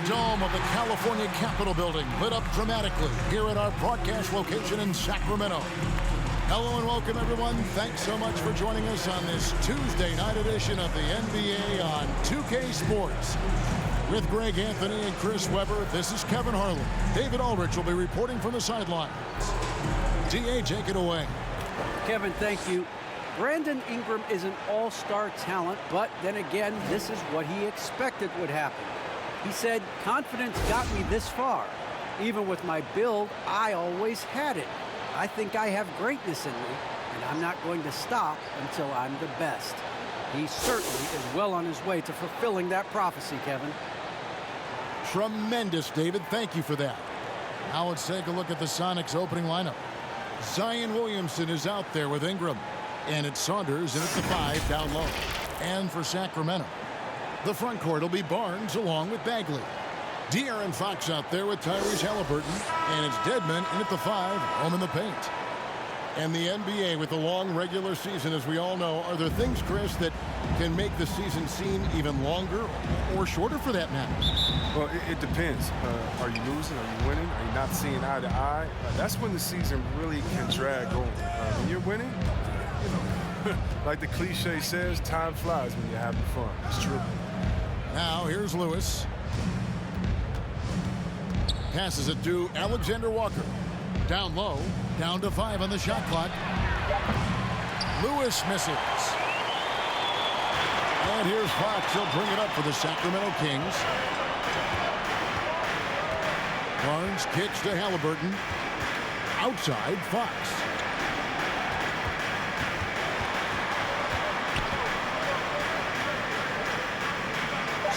dome of the California Capitol building lit up dramatically here at our broadcast location in Sacramento. Hello and welcome, everyone. Thanks so much for joining us on this Tuesday night edition of the NBA on 2K Sports. With Greg Anthony and Chris Webber, this is Kevin Harlan. David Aldridge will be reporting from the sidelines. DA, take it away. Kevin, thank you. Brandon Ingram is an all-star talent, but then again, this is what he expected would happen. He said, confidence got me this far. Even with my build, I always had it. I think I have greatness in me, and I'm not going to stop until I'm the best. He certainly is well on his way to fulfilling that prophecy, Kevin. Tremendous, David. Thank you for that. Now let's take a look at the Sonics opening lineup. Zion Williamson is out there with Ingram. And it's Saunders in at the 5 down low. And for Sacramento, the front court will be Barnes along with Bagley. De'Aaron Fox out there with Tyrese Halliburton. And it's Dedmon in at the 5, home in the paint. And the NBA with the long regular season, as we all know, are there things, Chris, that can make the season seem even longer or shorter for that matter? Well, it depends. Are you losing? Are you winning? Are you not seeing eye to eye? That's when the season really can drag on. When you're winning, like the cliche says, time flies when you're having fun. It's true. Now here's Lewis. Passes it to Alexander Walker. Down low, down to 5 on the shot clock. Lewis misses. And here's Fox. He'll bring it up for the Sacramento Kings. Barnes kicks to Halliburton. Outside, Fox.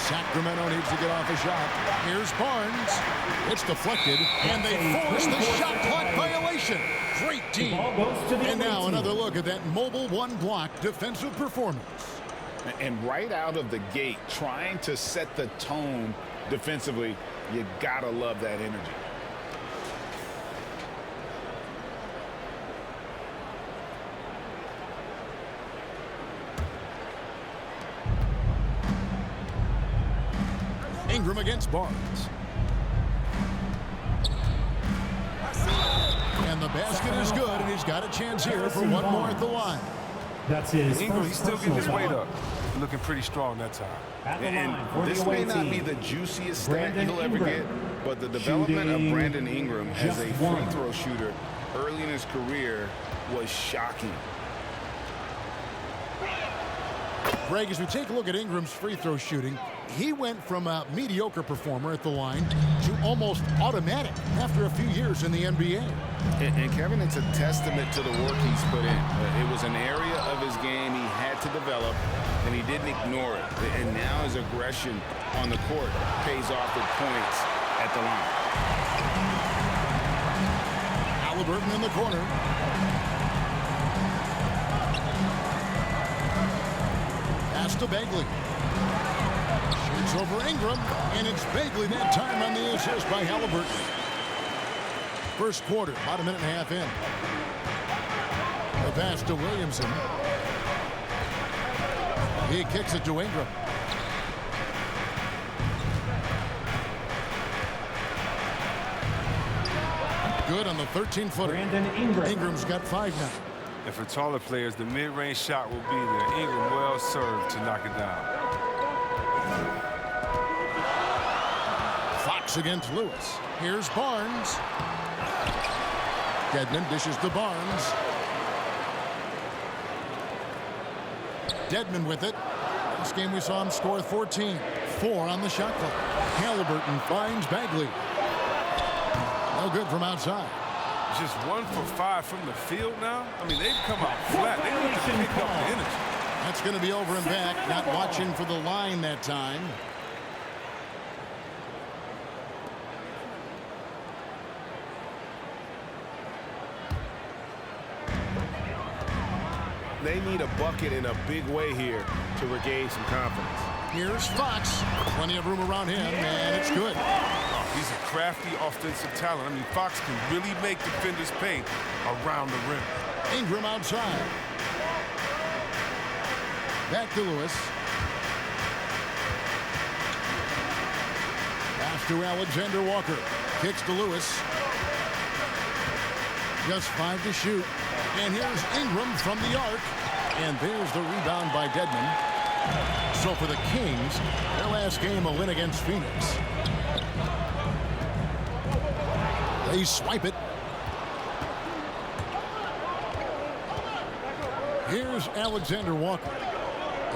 Sacramento needs to get off a shot. Here's Barnes. It's deflected, and they force the shot clock violation. Great team. And now another look at that mobile one-block defensive performance. And right out of the gate, trying to set the tone defensively, you gotta love that energy. Ingram against Barnes. And the basket is good, and he's got a chance here for one more at the line. That's his Ingram, he's still getting his weight up. Looking pretty strong that time. And this may not be the juiciest stat he'll ever get, but the development of Brandon Ingram as a free throw shooter early in his career was shocking. Greg, as we take a look at Ingram's free throw shooting, he went from a mediocre performer at the line to almost automatic after a few years in the NBA. And Kevin, it's a testament to the work he's put in. It was an area of his game he had to develop, and he didn't ignore it. And now his aggression on the court pays off with points at the line. Halliburton in the corner. Pass to Bagley. Shoots over Ingram, and it's Bagley that time on the assist by Halliburton. First quarter, about a minute and a half in. The pass to Williamson. He kicks it to Ingram. Good on the 13-footer. Brandon Ingram. Ingram's got 5 now. And for taller players, the mid-range shot will be there. Ingram well served to knock it down. Fox against Lewis. Here's Barnes. Dedmon dishes to Barnes. Dedmon with it. This game we saw him score 14. 4 on the shot clock. Halliburton finds Bagley. No good from outside. Just 1 for 5 from the field now. I mean, they've come out flat. They need to pick up the energy. That's going to be over and back. Not watching for the line that time. They need a bucket in a big way here to regain some confidence. Here's Fox. Plenty of room around him, and it's good. He's a crafty offensive talent. I mean, Fox can really make defenders pay around the rim. Ingram outside. Back to Lewis. pass to Alexander Walker. Kicks to Lewis. Just 5 to shoot. And here's Ingram from the arc. And there's the rebound by Dedmon. So for the Kings, their last game a win against Phoenix. They swipe it. Here's Alexander Walker.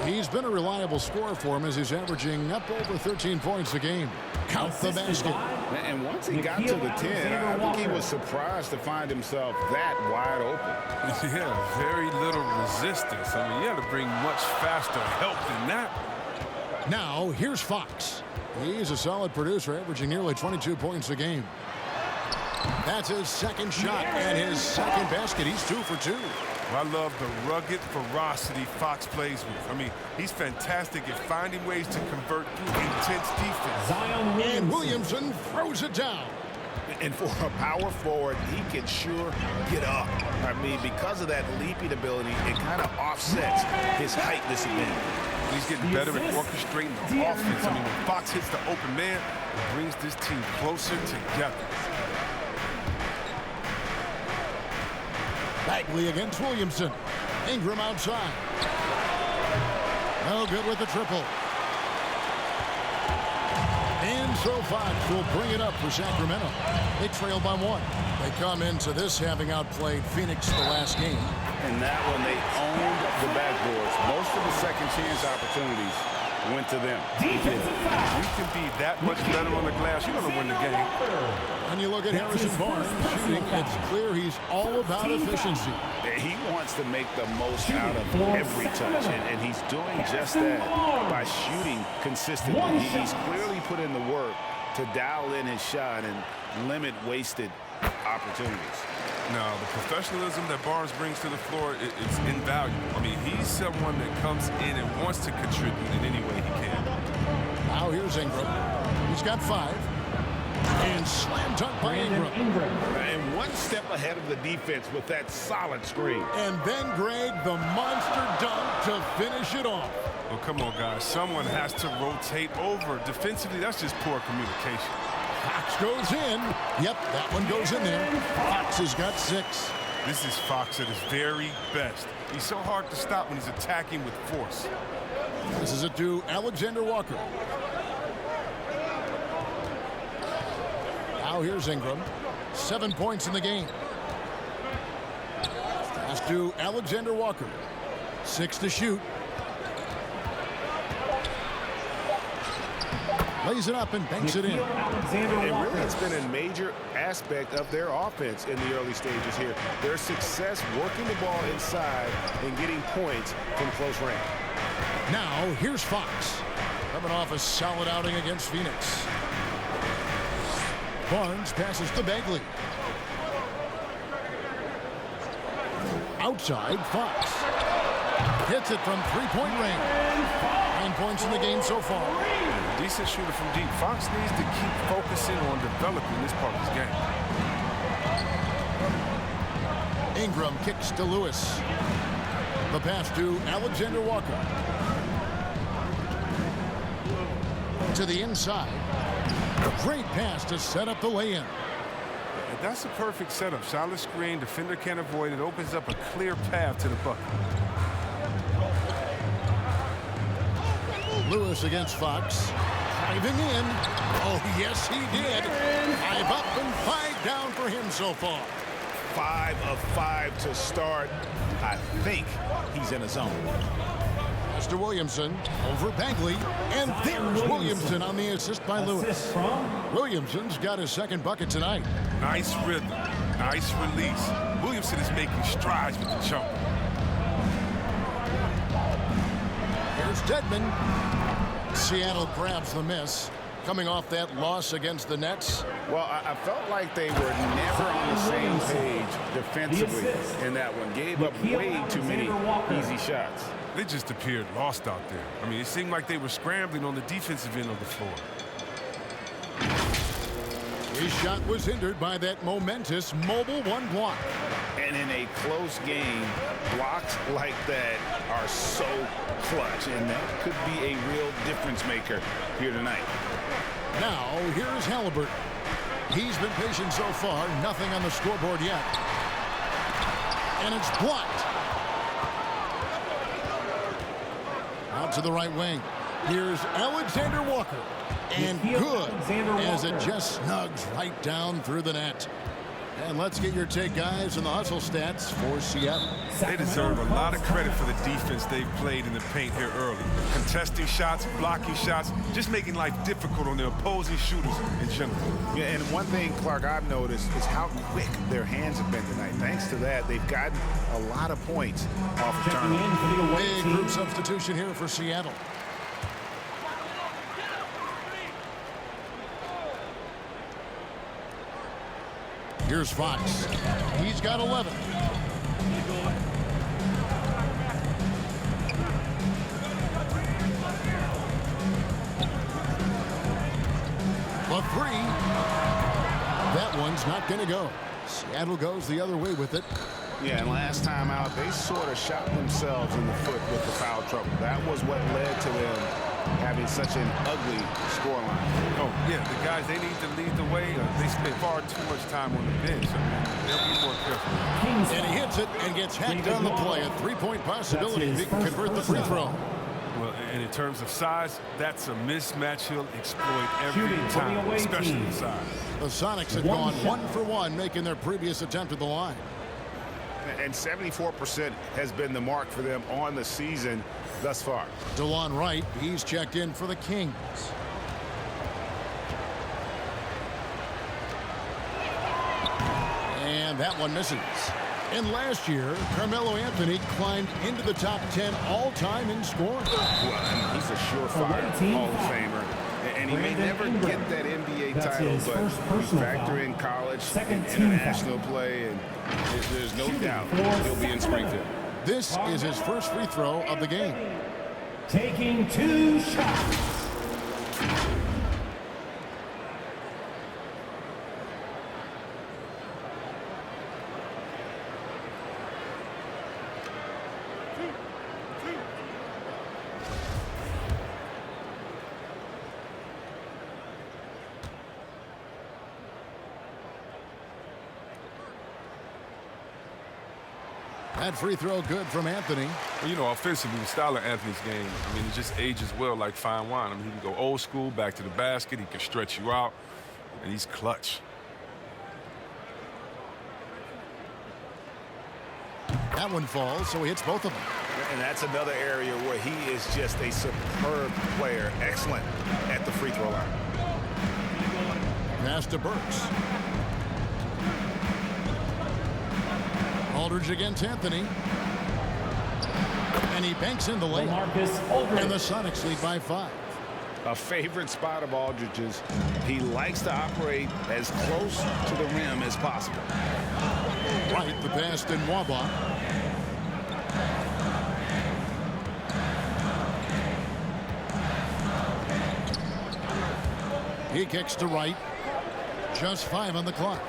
He's been a reliable scorer for him as he's averaging up over 13 points a game. Count the basket. And once he got to the 10, I think he was surprised to find himself that wide open. Yeah, very little resistance. I mean, you had to bring much faster help than that. Now, here's Fox. He's a solid producer, averaging nearly 22 points a game. That's his second shot and his second basket. He's 2 for 2. I love the rugged ferocity Fox plays with. I mean, he's fantastic at finding ways to convert through intense defense. And Williamson throws it down. And for a power forward, he can sure get up. I mean, because of that leaping ability, it kind of offsets his height disadvantage. He's getting better at orchestrating the offense. I mean, when Fox hits the open man, it brings this team closer together. Bagley against Williamson. Ingram outside. No good with the triple. And so Fox will bring it up for Sacramento. They trail by 1. They come into this having outplayed Phoenix the last game. And that one, they owned the backboards. Most of the second chance opportunities went to them. You can be that much better on the glass, you're going to win the game. And you look at Harrison Barnes shooting, it's clear he's all about efficiency. He wants to make the most out of every touch, and he's doing just that by shooting consistently. He's clearly put in the work to dial in his shot and limit wasted opportunities. Now, the professionalism that Barnes brings to the floor, it's invaluable. I mean, he's someone that comes in and wants to contribute in any way he can. Now here's Ingram. He's got 5. And slam dunk by Ingram. And one step ahead of the defense with that solid screen. And then Greg, the monster dunk to finish it off. Well, come on, guys. Someone has to rotate over. Defensively, that's just poor communication. Fox goes in. Yep, that one goes in there. Fox has got 6. This is Fox at his very best. He's so hard to stop when he's attacking with force. This is it to Alexander Walker. Now here's Ingram. 7 points in the game. Pass to Alexander Walker. 6 to shoot. Lays it up and banks it in. It really has been a major aspect of their offense in the early stages here. Their success working the ball inside and getting points from close range. Now, here's Fox. Coming off a solid outing against Phoenix. Barnes passes to Bagley. Outside, Fox. Hits it from 3-point range. 9 points in the game so far. Decent shooter from deep. Fox needs to keep focusing on developing this part of his game. Ingram kicks to Lewis. The pass to Alexander Walker. To the inside. A great pass to set up the lay-in. That's a perfect setup. Solid screen. Defender can't avoid it. Opens up a clear path to the bucket. Lewis against Fox. Driving in. Oh, yes, he did. 5 up and 5 down for him so far. 5 of 5 to start. I think he's in a zone. Mr. Williamson over Bagley. And there's Williamson on the assist by Lewis. Williamson's got his second bucket tonight. Nice rhythm. Nice release. Williamson is making strides with the jumper. Here's Dedmon. Seattle grabs the miss. Coming off that loss against the Nets. Well, I felt like they were never on the same page defensively in that one. Gave up way too many easy shots. They just appeared lost out there. I mean, it seemed like they were scrambling on the defensive end of the floor. His shot was hindered by that momentous mobile 1 block. And in a close game, blocks like that are so clutch, and that could be a real difference maker here tonight. Now, here's Halliburton. He's been patient so far. Nothing on the scoreboard yet. And it's blocked. Out to the right wing. Here's Alexander Walker. And good, as it just snugs right down through the net. And let's get your take, guys, on the hustle stats for Seattle. They deserve a lot of credit for the defense they've played in the paint here early. Contesting shots, blocking shots, just making life difficult on the opposing shooters in general. Yeah, and one thing, Clark, I've noticed is how quick their hands have been tonight. Thanks to that, they've gotten a lot of points off the turnover. Big group substitution here for Seattle. Here's Fox. He's got 11. The three. That one's not going to go. Seattle goes the other way with it. Yeah, and last time out, they sort of shot themselves in the foot with the foul trouble. That was what led to them having such an ugly scoreline. Oh, yeah, the guys, they need to lead the way. They spend far too much time on the bench. They'll be more careful. And he hits it and gets hacked on the play. A three-point possibility if he can convert the free throw. Well, and in terms of size, that's a mismatch he'll exploit every time, especially the size. The Sonics had gone 1 for 1, making their previous attempt at the line. And 74% has been the mark for them on the season thus far. DeLon Wright, he's checked in for the Kings. And that one misses. And last year, Carmelo Anthony climbed into the top 10 all-time in scoring. Well, I mean, he's a surefire Hall of Famer. And he may never get that NBA title, but you factor in college and international play, and there's no doubt he'll be in Springfield. This is his first free throw of the game. Taking 2 shots. That free throw good from Anthony. Well, you know, offensively, the style of Anthony's game, I mean, it just ages well like fine wine. I mean, he can go old school, back to the basket. He can stretch you out, and he's clutch. That one falls, so he hits both of them. And that's another area where he is just a superb player, excellent at the free throw line. Pass to Burks. Aldridge against Anthony. And he banks in the layup. And the Sonics lead by 5. A favorite spot of Aldridge's. He likes to operate as close to the rim as possible. Right, the pass to Nwaba. He kicks to right. Just 5 on the clock.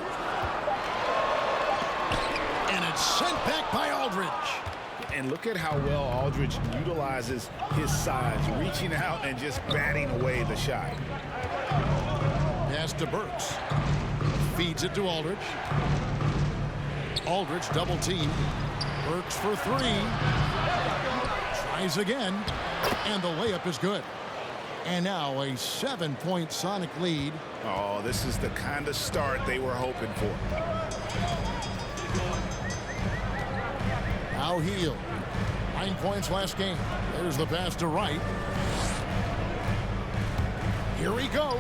And it's sent back by Aldridge. And look at how well Aldridge utilizes his size, reaching out and just batting away the shot. Pass to Burks. Feeds it to Aldridge. Aldridge double team. Burks for 3. Tries again. And the layup is good. And now a 7-point Sonic lead. Oh, this is the kind of start they were hoping for. Now Hield. 9 points last game. There's the pass to Wright. Here he goes.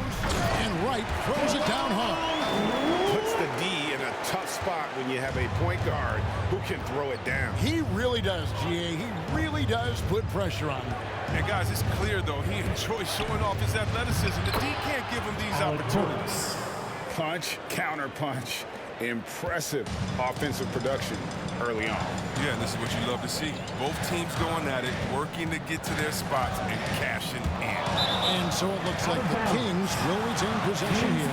And Wright throws it down hard. Puts the D in a tough spot when you have a point guard who can throw it down. He really does, GA. He really does put pressure on him. And guys, it's clear, though, he enjoys showing off his athleticism. The D can't give him these opportunities. Punch, counter punch. Impressive offensive production early on. Yeah, and this is what you love to see. Both teams going at it, working to get to their spots and cashing in. And so it looks like the Kings will retain possession here.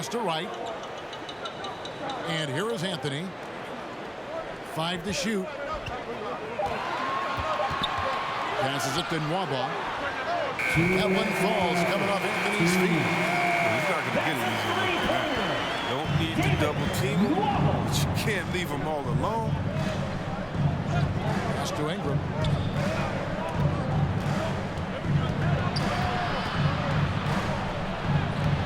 Pass to Wright. And here is Anthony. 5 to shoot. Passes it to Nwaba. That one falls coming off Anthony's feet. He's not going to get it easy like that. Don't need to double team him, but you can't leave him all alone. Pass to Ingram.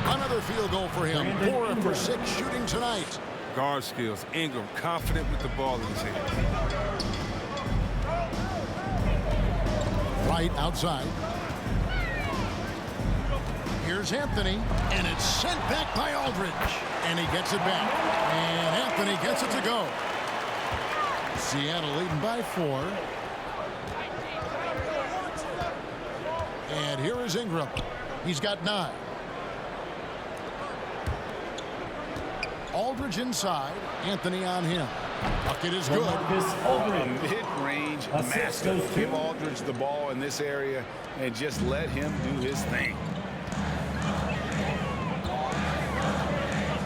Another field goal for him. 4 for 6 shooting tonight. Guard skills. Ingram confident with the ball in his hands. Right outside. Here's Anthony, and it's sent back by Aldridge. And he gets it back. And Anthony gets it to go. Seattle leading by 4. And here is Ingram. He's got 9. Aldridge inside. Anthony on him. Bucket is good. A mid-range master. Give Aldridge the ball in this area and just let him do his thing.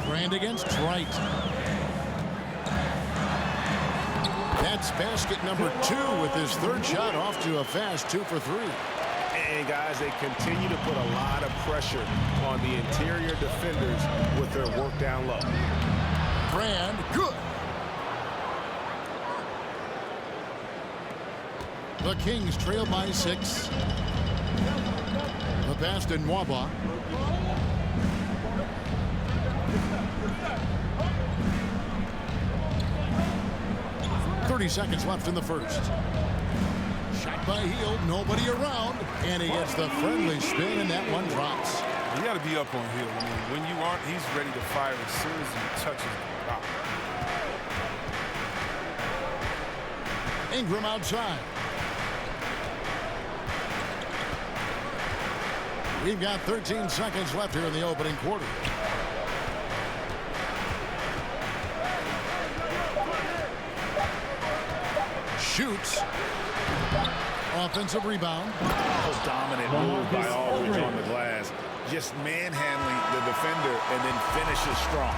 Grant against Wright. That's basket number 2 with his 3rd shot off to a fast 2 for 3. And guys, they continue to put a lot of pressure on the interior defenders with their work down low. Brand, good. The Kings trail by 6. The pass to Nwaba. Seconds left in the first. Shot by Hield, nobody around, and he gets the friendly spin, and that one drops. You got to be up on Hield. I mean, when you aren't, he's ready to fire as soon as he touches the rock. Ingram outside. We've got 13 seconds left here in the opening quarter. Shoots. Offensive rebound. Dominant move by Aldridge on the glass. Just manhandling the defender and then finishes strong.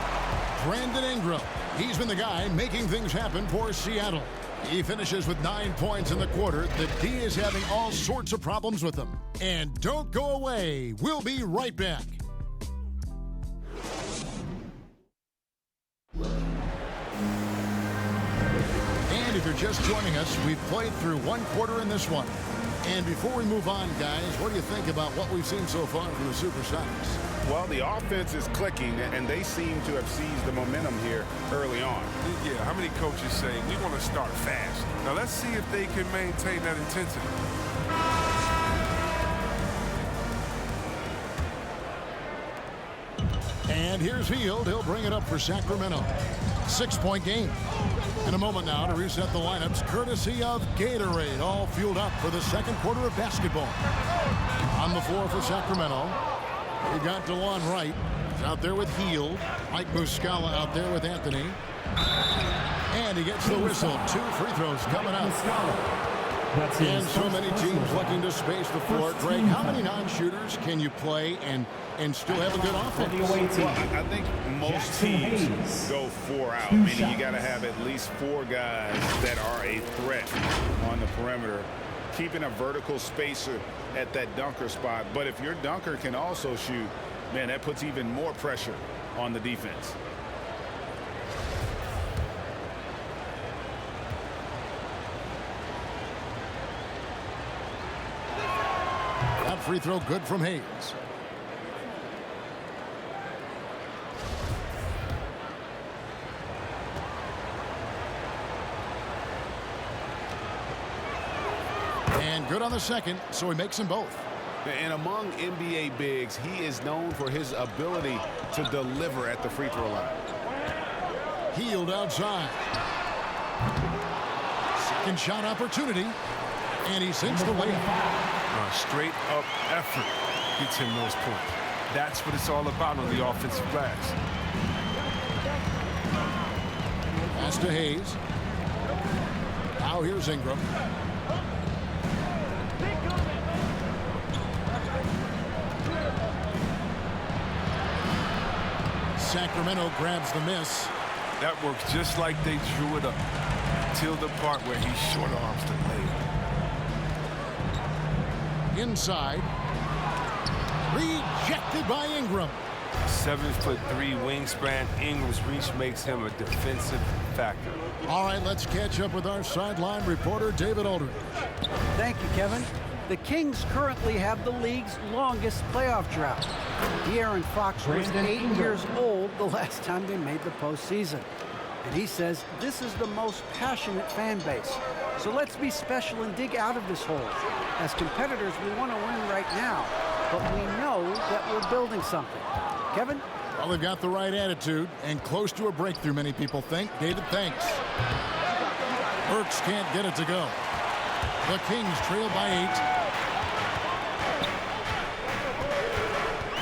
Brandon Ingram. He's been the guy making things happen for Seattle. He finishes with 9 points in the quarter. The D is having all sorts of problems with him. And don't go away. We'll be right back. And if you're just joining us, we've played through 1 quarter in this one. And before we move on, guys, what do you think about what we've seen so far from the Supersonics? Well, the offense is clicking, and they seem to have seized the momentum here early on. Yeah, how many coaches say, we want to start fast? Now, let's see if they can maintain that intensity. And here's Hield. He'll bring it up for Sacramento. 6-point game. In a moment now to reset the lineups, courtesy of Gatorade, all fueled up for the second quarter of basketball. On the floor for Sacramento, we got DeLon Wright. He's out there with Hield. Mike Muscala out there with Anthony. And he gets the whistle. 2 free throws coming up. And so many teams looking to space the floor. Greg, how many non-shooters can you play and still have a good offense? Well, I think most teams go 4 out, meaning you got to have at least 4 guys that are a threat on the perimeter, keeping a vertical spacer at that dunker spot. But if your dunker can also shoot, man, that puts even more pressure on the defense. That free throw good from Hayes. And good on the second, so he makes them both. And among NBA bigs, he is known for his ability to deliver at the free throw line. Hield outside. Second shot opportunity. And he sinks the layup. Straight up effort gets him those points. That's what it's all about on the offensive glass. Pass to Hayes. Now here's Ingram. Sacramento grabs the miss. That works just like they drew it up. Till the part where he short arms the layup. Inside. Rejected by Ingram. 7'3" wingspan. Ingram's reach makes him a defensive factor. All right, let's catch up with our sideline reporter, David Aldridge. Thank you, Kevin. The Kings currently have the league's longest playoff drought. De'Aaron Fox was 8 years old the last time they made the postseason. And he says this is the most passionate fan base. So let's be special and dig out of this hole. As competitors, we want to win right now, but we know that we're building something. Kevin? Well, they've got the right attitude and close to a breakthrough, many people think. David, thanks. Burks can't get it to go. The Kings trail by 8.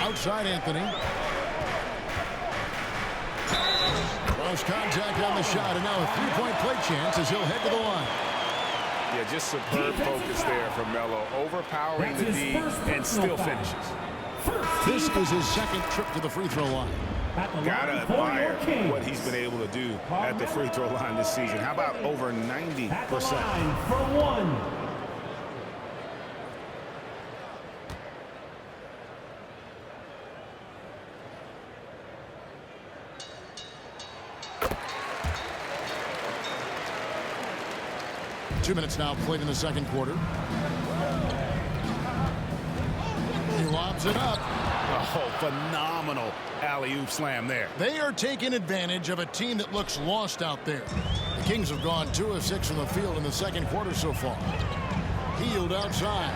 Outside Anthony. Cross contact on the shot, and now a three-point play chance as he'll head to the line. Yeah, just superb focus there from Melo, overpowering the D and still finishes. This is his second trip to the free throw line. Gotta admire what he's been able to do at the free throw line this season. How about over 90%? For one. 2 minutes now played in the second quarter. He lobs it up. Oh, phenomenal alley-oop slam there. They are taking advantage of a team that looks lost out there. The Kings have gone 2 of 6 from the field in the second quarter so far. Healed outside.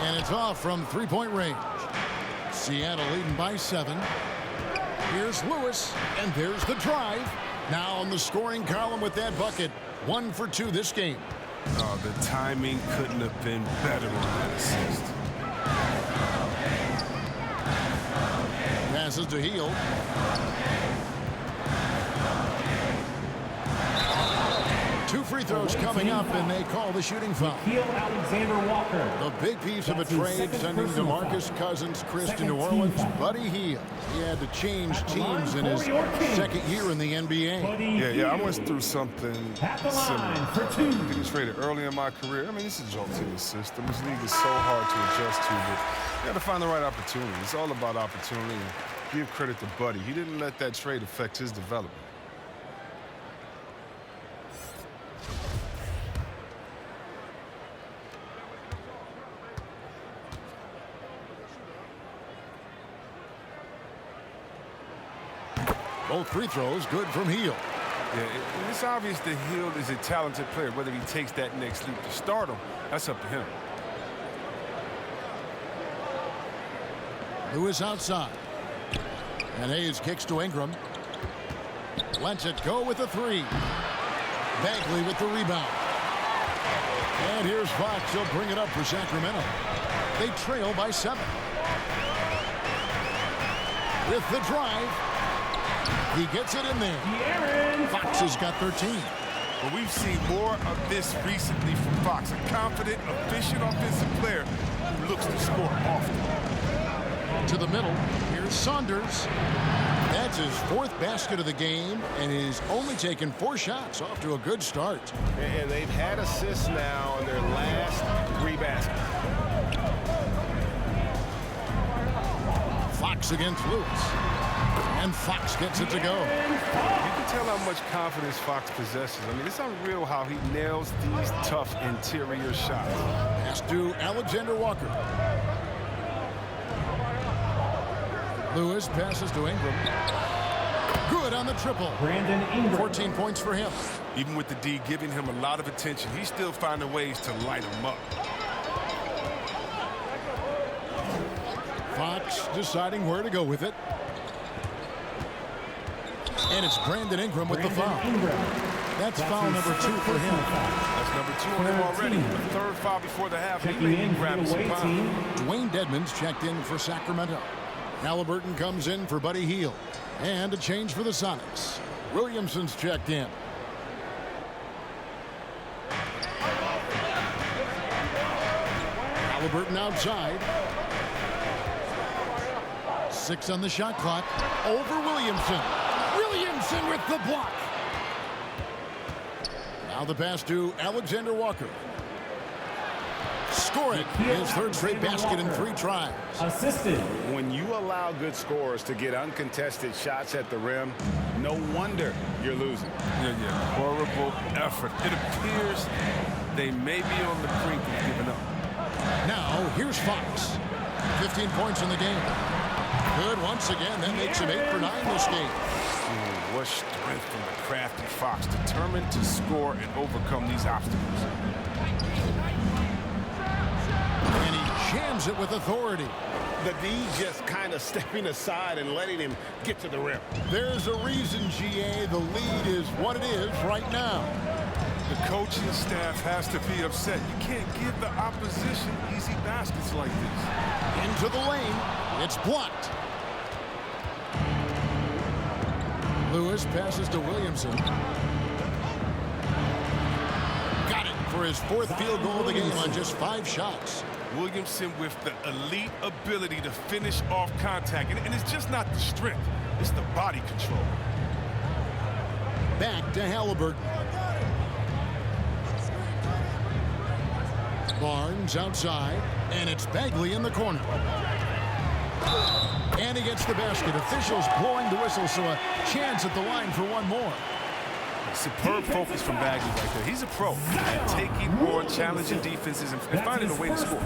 And it's off from three-point range. Seattle leading by 7. Here's Lewis, and there's the drive. Now on the scoring column with that bucket. 1 for 2 this game. Oh, the timing couldn't have been better on that assist. Passes to Hield. Two free throws coming up, and they call the shooting foul. Alexander Walker. The big piece of a trade sending DeMarcus Cousins, Chris to New Orleans, Buddy Hield. He had to change teams in his second year in the NBA. Yeah, I went through something similar. I was traded early in my career. I mean, this is a jolt in the system. This league is so hard to adjust to, but you got to find the right opportunity. It's all about opportunity. And give credit to Buddy. He didn't let that trade affect his development. Both free throws good from Hield. Yeah, it's obvious that Hield is a talented player. Whether he takes that next leap to stardom, that's up to him. Lewis outside. And Hayes kicks to Ingram. Lets it go with a 3. Bagley with the rebound. And here's Fox. He'll bring it up for Sacramento. They trail by 7. With the drive. He gets it in there. Fox has got 13. But we've seen more of this recently from Fox. A confident, efficient offensive player who looks to score often. To the middle. Here's Saunders. That's his 4th basket of the game, and he's only taken 4 shots. Off to a good start. And they've had assists now on their last 3 baskets. Fox against Lewis. And Fox gets it to go. You can tell how much confidence Fox possesses. I mean, it's unreal how he nails these tough interior shots. Pass to Alexander Walker. Lewis passes to Ingram. Good on the triple. Brandon Ingram. 14 points for him. Even with the D giving him a lot of attention, he's still finding ways to light him up. Fox deciding where to go with it. And it's Brandon Ingram with the foul. That's foul number 2 for him. That's number 2 on him already. The 3rd foul before the half. He may be grabbing some time. Dwayne Dedmon's checked in for Sacramento. Halliburton comes in for Buddy Hield. And a change for the Sonics. Williamson's checked in. Halliburton outside. 6 on the shot clock. Over Williamson. Williamson with the block. Now the pass to Alexander Walker. Scoring his third straight basket in 3 tries. Assisted. When you allow good scorers to get uncontested shots at the rim, no wonder you're losing. Yeah. Horrible effort. It appears they may be on the brink of giving up. Now, here's Fox. 15 points in the game. Good once again. That makes him 8 for 9 this game. What strength from the crafty Fox, determined to score and overcome these obstacles. And he jams it with authority. The D just kind of stepping aside and letting him get to the rim. There's a reason, GA, the lead is what it is right now. The coaching staff has to be upset. You can't give the opposition easy baskets like this. Into the lane. It's blocked. Lewis passes to Williamson. Got it for his 4th field goal of the game on just 5 shots. Williamson with the elite ability to finish off contact. And it's just not the strength. It's the body control. Back to Halliburton. Barnes outside, and it's Bagley in the corner. And he gets the basket. Officials blowing the whistle, so a chance at the line for one more. Superb focus from Bagley right there. He's a pro at taking more challenging defenses and finding a way to score.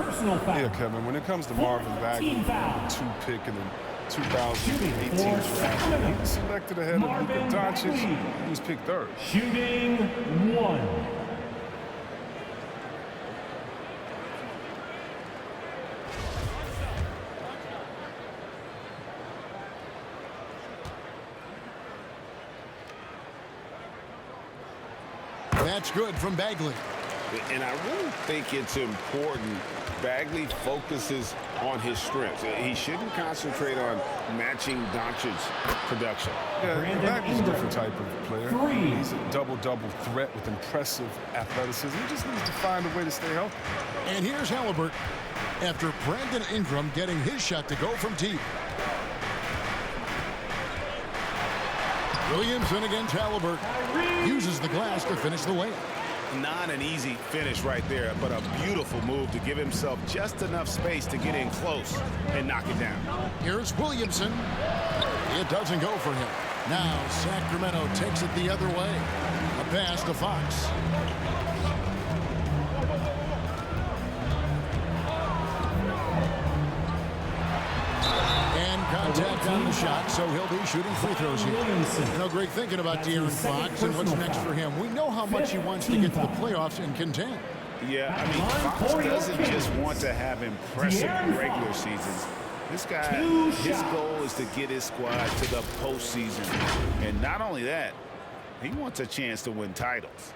Yeah, Kevin, when it comes to Marvin Bagley, 2 pick in the 2018 draft, he was selected ahead of Luka Doncic. He was picked 3rd. Shooting 1. That's good from Bagley. And I really think it's important Bagley focuses on his strengths. He shouldn't concentrate on matching Doncic's production. Yeah, Bagley's a different type of player. He's a double-double threat with impressive athleticism. He just needs to find a way to stay healthy. And here's Halliburton after Brandon Ingram getting his shot to go from deep. Williamson against Halliburton. Uses the glass to finish the layup. Not an easy finish right there, but a beautiful move to give himself just enough space to get in close and knock it down. Here's Williamson. It doesn't go for him. Now Sacramento takes it the other way. A pass to Fox. Contact on the shot, so he'll be shooting free throws here. You know, Greg, thinking about De'Aaron Fox and what's next for him, we know how much he wants to get to the playoffs and contend. Yeah, I mean, Fox doesn't just want to have impressive regular seasons. This guy, his goal is to get his squad to the postseason. And not only that, he wants a chance to win titles.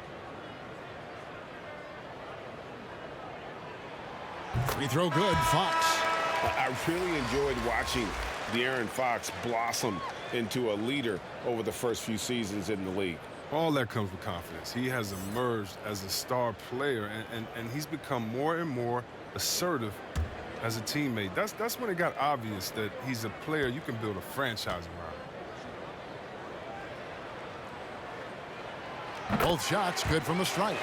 Free throw good, Fox. I really enjoyed watching De'Aaron Fox blossom into a leader over the first few seasons in the league. All that comes with confidence. He has emerged as a star player, and he's become more and more assertive as a teammate. That's when it got obvious that he's a player you can build a franchise around. Both shots good from the stripe.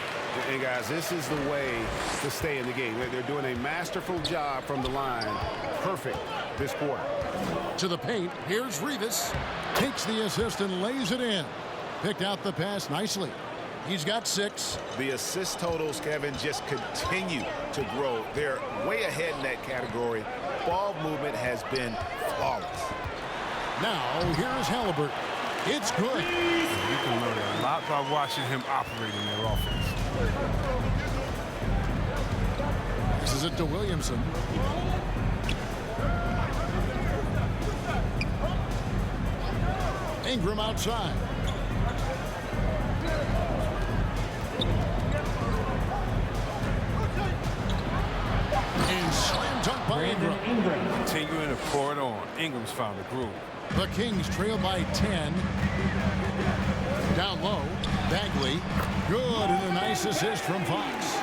And guys, this is the way to stay in the game. They're doing a masterful job from the line. Perfect this quarter. To the paint, here's Rivas. Takes the assist and lays it in. Picked out the pass nicely. He's got 6. The assist totals, Kevin, just continue to grow. They're way ahead in that category. Ball movement has been flawless. Now, here's Halliburton. It's good. You can learn a lot by watching him operate in their offense. This is it to Williamson. Ingram outside. And slam dunk by Ingram. Continuing to pour it on. Ingram's found a groove. The Kings trail by 10. Down low, Bagley. Good, and a nice assist from Fox.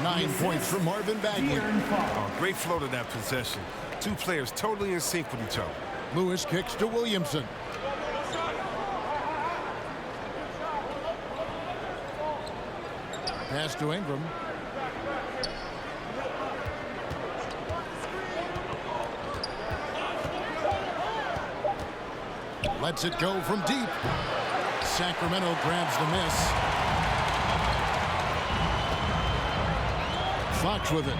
9 points from Marvin Bagley. Oh, great flow to that possession. 2 players totally in sync with each other. Lewis kicks to Williamson. Pass to Ingram. Lets it go from deep. Sacramento grabs the miss. Fox with it.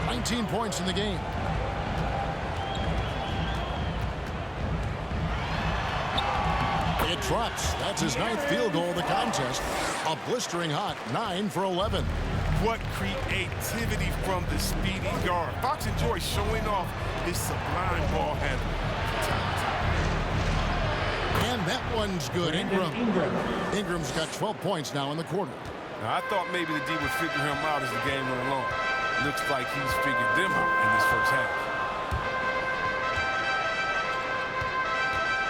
19 points in the game. It drops. That's his 9th field goal of the contest. A blistering hot 9 for 11. What creativity from the speedy guard. Fox enjoys showing off his sublime ball handling. And that one's good. Ingram's got 12 points now in the quarter. Now, I thought maybe the D would figure him out as the game went along. Looks like he's figured them out in this first half.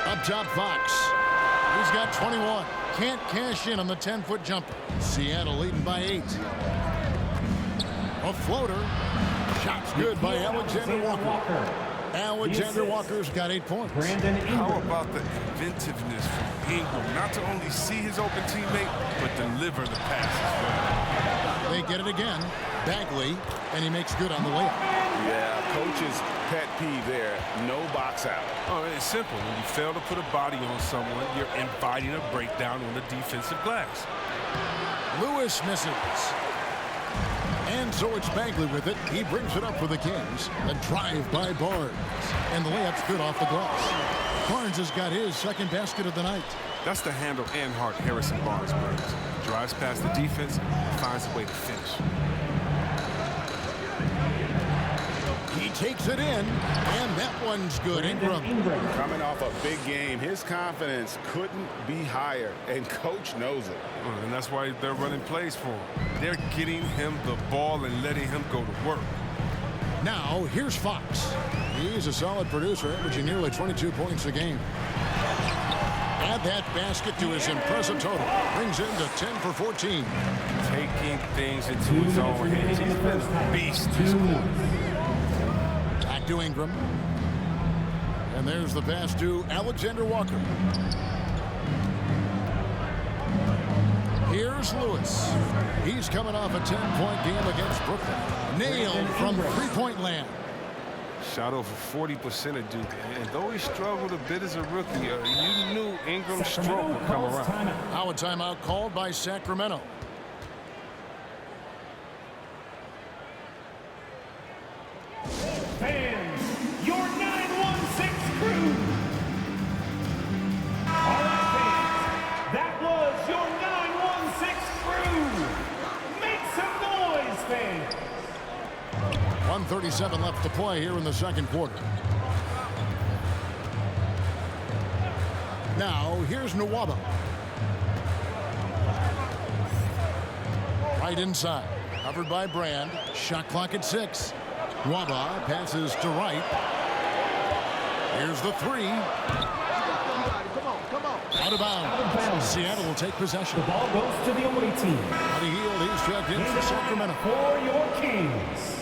Up top, Fox. He's got 21. Can't cash in on the 10-foot jumper. Seattle leading by 8. A floater. Shot's good by Alexander Walker. Alexander Walker's got 8 points. How about the inventiveness from Ingram? Not to only see his open teammate, but deliver the pass as well. They get it again. Bagley, and he makes good on the layup. Yeah, coach's pet peeve there. No box out. Oh, it's simple. When you fail to put a body on someone, you're inviting a breakdown on the defensive glass. Lewis misses. And so it's Bagley with it. He brings it up for the Kings. A drive by Barnes. And the layup's good off the glass. Barnes has got his 2nd basket of the night. That's the handle and heart Harrison Barnes brings. Drives past the defense and finds a way to finish. He takes it in, and that one's good. Ingram. Coming off a big game, his confidence couldn't be higher, and coach knows it. And that's why they're running plays for him. They're getting him the ball and letting him go to work. Now, here's Fox. He's a solid producer, averaging nearly 22 points a game. Add that basket to his impressive total. Brings him to 10 for 14. Taking things into his own hands. He's been a beast this quarter. Back to Ingram. And there's the pass to Alexander Walker. Here's Lewis. He's coming off a 10-point game against Brooklyn. Nailed from three-point land. Shot over 40% of Duke. And though he struggled a bit as a rookie, you knew Ingram's stroke would come around. Now a timeout called by Sacramento. Fans, your 916 crew. All right, fans, that was your 916 crew. Make some noise, fans. 1:37 left to play here in the second quarter. Now, here's Nwaba. Right inside. Covered by Brand. Shot clock at 6. Nwaba passes to Wright. Here's the three. Out of bounds. Seattle will take possession. The ball goes to the away team. Buddy Hield, he's checked in for Sacramento. For your Kings,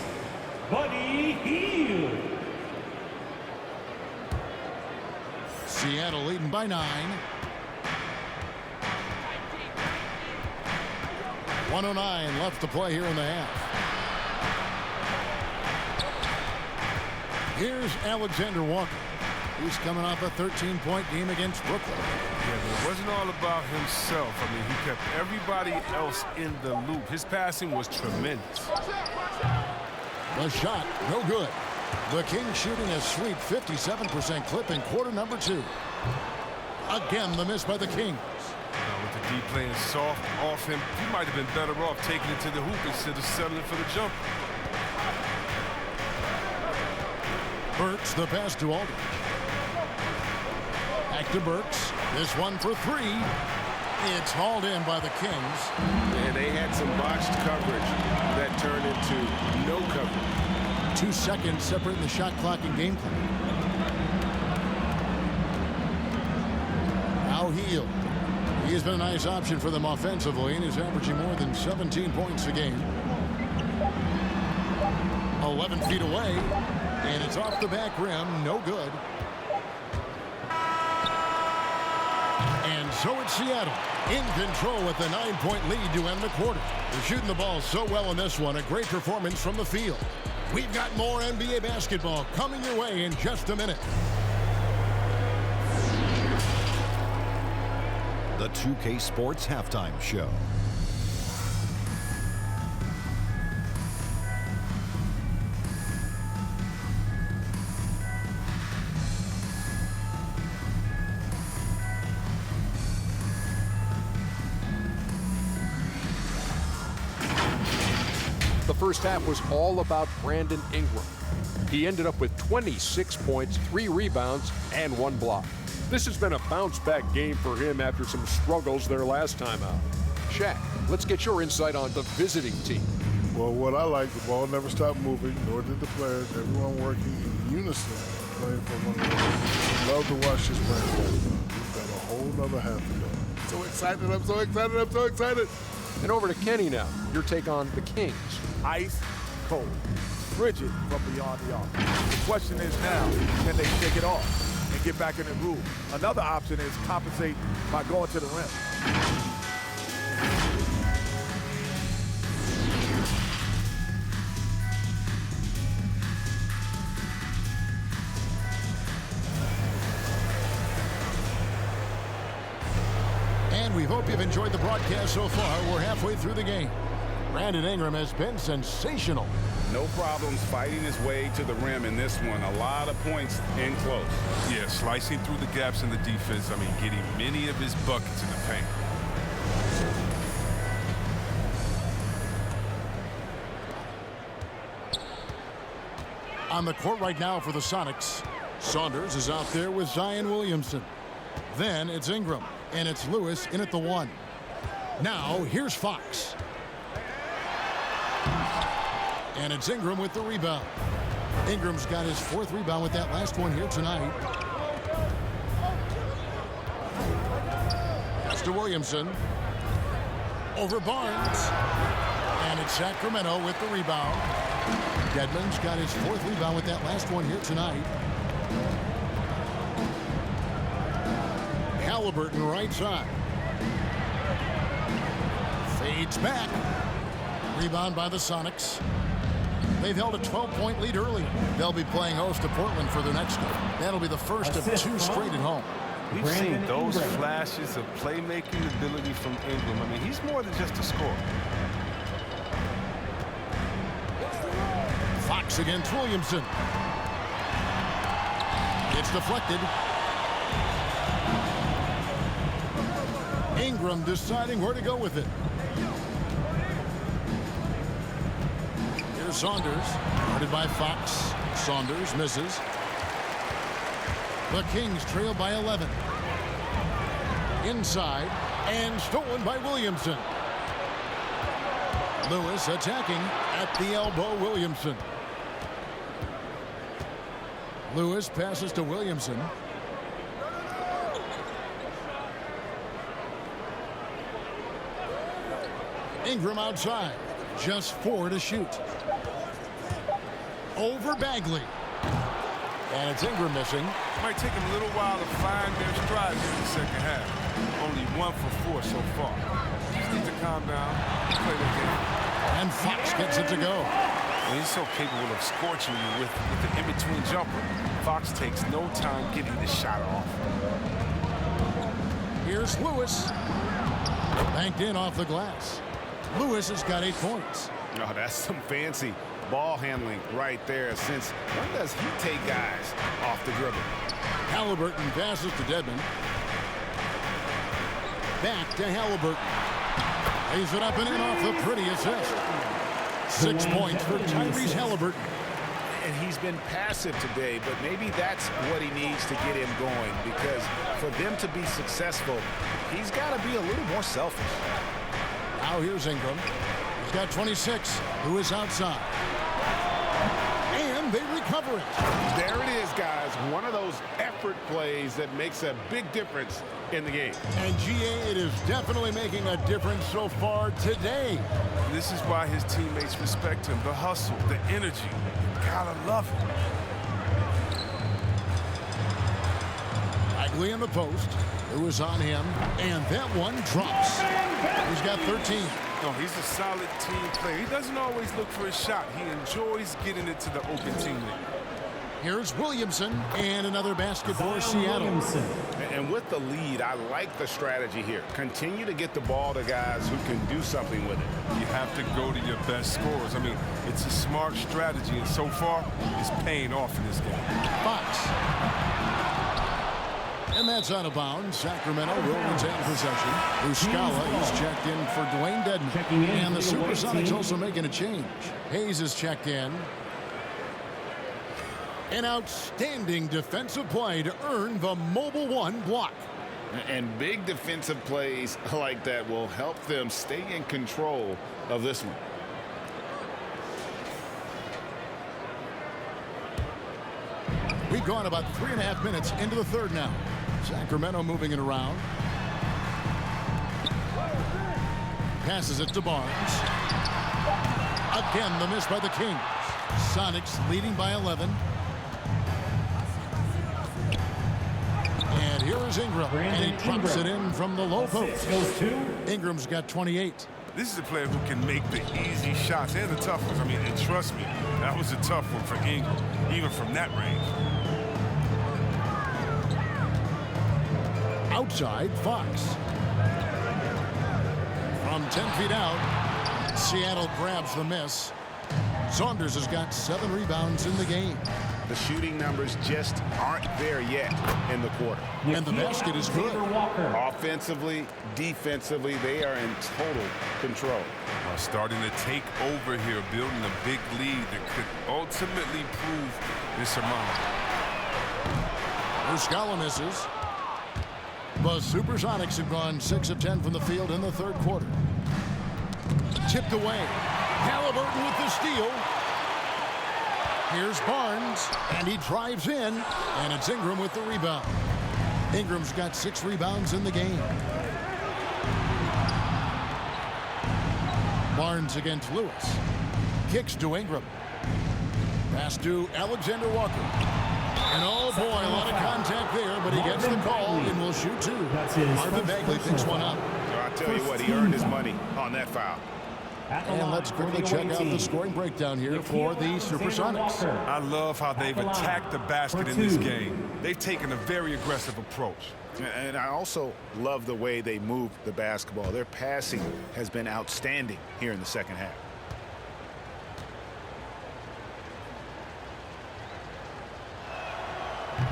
Buddy Hield. Seattle leading by 9. 1:09 left to play here in the half. Here's Alexander Walker. He's coming off a 13-point game against Brooklyn. Yeah, but it wasn't all about himself. I mean, he kept everybody else in the loop. His passing was tremendous. The shot, no good. The Kings shooting a sweet 57% clip in quarter number 2. Again, the miss by the Kings. With the D playing soft off him, he might have been better off taking it to the hoop instead of settling for the jump. Burks, the pass to Aldridge. Back to Burks. This one for 3. It's hauled in by the Kings. And they had some botched coverage that turned into no coverage. 2 seconds separating the shot clock and game clock. Now Hield. He's been a nice option for them offensively and is averaging more than 17 points a game. 11 feet away, and it's off the back rim. No good. So it's Seattle in control with a 9-point lead to end the quarter. They're shooting the ball so well in this one. A great performance from the field. We've got more NBA basketball coming your way in just a minute. The 2K Sports Halftime Show. The first half was all about Brandon Ingram. He ended up with 26 points, 3 rebounds, and 1 block. This has been a bounce-back game for him after some struggles their last time out. Shaq, let's get your insight on the visiting team. Well, what I like, the ball never stopped moving, nor did the players. Everyone working in unison, playing for one another. Love to watch this brand basketball. We've got a whole nother half to go. So excited, I'm so excited, I'm so excited. And over to Kenny now. Your take on the Kings. Ice cold, frigid from beyond the arc. The question is now, can they shake it off and get back in the groove? Another option is compensate by going to the rim. And we hope you've enjoyed the broadcast so far. We're halfway through the game. Brandon Ingram has been sensational. No problems fighting his way to the rim in this one. A lot of points in close. Yeah, slicing through the gaps in the defense. I mean, getting many of his buckets in the paint. On the court right now for the Sonics, Saunders is out there with Zion Williamson. Then it's Ingram, and it's Lewis in at the 1. Now, here's Fox. And it's Ingram with the rebound. Ingram's got his 4th rebound with that last one here tonight. Pass to Williamson. Over Barnes. And it's Sacramento with the rebound. Dedmon's got his 4th rebound with that last one here tonight. Halliburton right side. Fades back. Rebound by the Sonics. They've held a 12-point lead early. They'll be playing host to Portland for their next game. That'll be the first of 2 straight at home. We've seen those flashes of playmaking ability from Ingram. I mean, he's more than just a scorer. Fox against Williamson. It's deflected. Ingram deciding where to go with it. Here's Saunders, guarded by Fox. Saunders misses. The Kings trail by 11. Inside, and stolen by Williamson. Lewis attacking at the elbow, Williamson. Lewis passes to Williamson. Ingram outside. Just 4 to shoot. Over Bagley. And it's Ingram missing. Might take him a little while to find their stride in the second half. Only 1 for 4 so far. Just need to calm down, play the game. And Fox gets it to go. And he's so capable of scorching you with the in-between jumper. Fox takes no time getting the shot off. Here's Lewis. Banked in off the glass. Lewis has got 8 points. Oh, that's some fancy ball handling right there. Since when does he take guys off the dribble? Halliburton passes to Dedmon. Back to Halliburton. Lays it up and in off the pretty assist. 6 points for Tyrese Halliburton. And he's been passive today, but maybe that's what he needs to get him going, because for them to be successful, he's got to be a little more selfish. Now here's Ingram. He's got 26, who is outside. And they recover it. There it is, guys. One of those effort plays that makes a big difference in the game. And GA, it is definitely making a difference so far today. This is why his teammates respect him. The hustle, the energy. You gotta love it. Bagley in the post. It was on him, and that one drops. He's got 13. No, he's a solid team player. He doesn't always look for a shot. He enjoys getting it to the open teammate. Here's Williamson, and another basket for Seattle. And with the lead, I like the strategy here. Continue to get the ball to guys who can do something with it. You have to go to your best scorers. I mean, it's a smart strategy, and so far, it's paying off in this game. Fox. And that's out of bounds. Sacramento will retain possession. Muscala is checked in for Dwayne Dedman. And the Supersonics also making a change. Hayes is checked in. An outstanding defensive play to earn the Mobile One block. And big defensive plays like that will help them stay in control of this one. We've gone about 3.5 minutes into the third now. Sacramento moving it around. Passes it to Barnes. Again, the miss by the Kings. Sonics leading by 11. And here is Ingram. And he drops it in from the low post. Ingram's got 28. This is a player who can make the easy shots and the tough ones. I mean, and trust me, that was a tough one for Ingram, even from that range. Outside, Fox. From 10 feet out, Seattle grabs the miss. Saunders has got 7 rebounds in the game. The shooting numbers just aren't there yet in the quarter. And the basket is good. Offensively, defensively, they are in total control. Starting to take over here, building a big lead that could ultimately prove insurmountable. Muscala misses. The Supersonics have gone 6 of 10 from the field in the third quarter. Tipped away. Halliburton with the steal. Here's Barnes, and he drives in, and it's Ingram with the rebound. Ingram's got 6 rebounds in the game. Barnes against Lewis. Kicks to Ingram. Pass to Alexander Walker. And oh boy, a lot of contact there, but he gets the call and will shoot 2. Marvin Bagley picks one up. So I tell you what, he earned his money on that foul. And let's quickly check out the scoring breakdown here for the Supersonics. I love how they've attacked the basket in this game. They've taken a very aggressive approach. And I also love the way they move the basketball. Their passing has been outstanding here in the second half.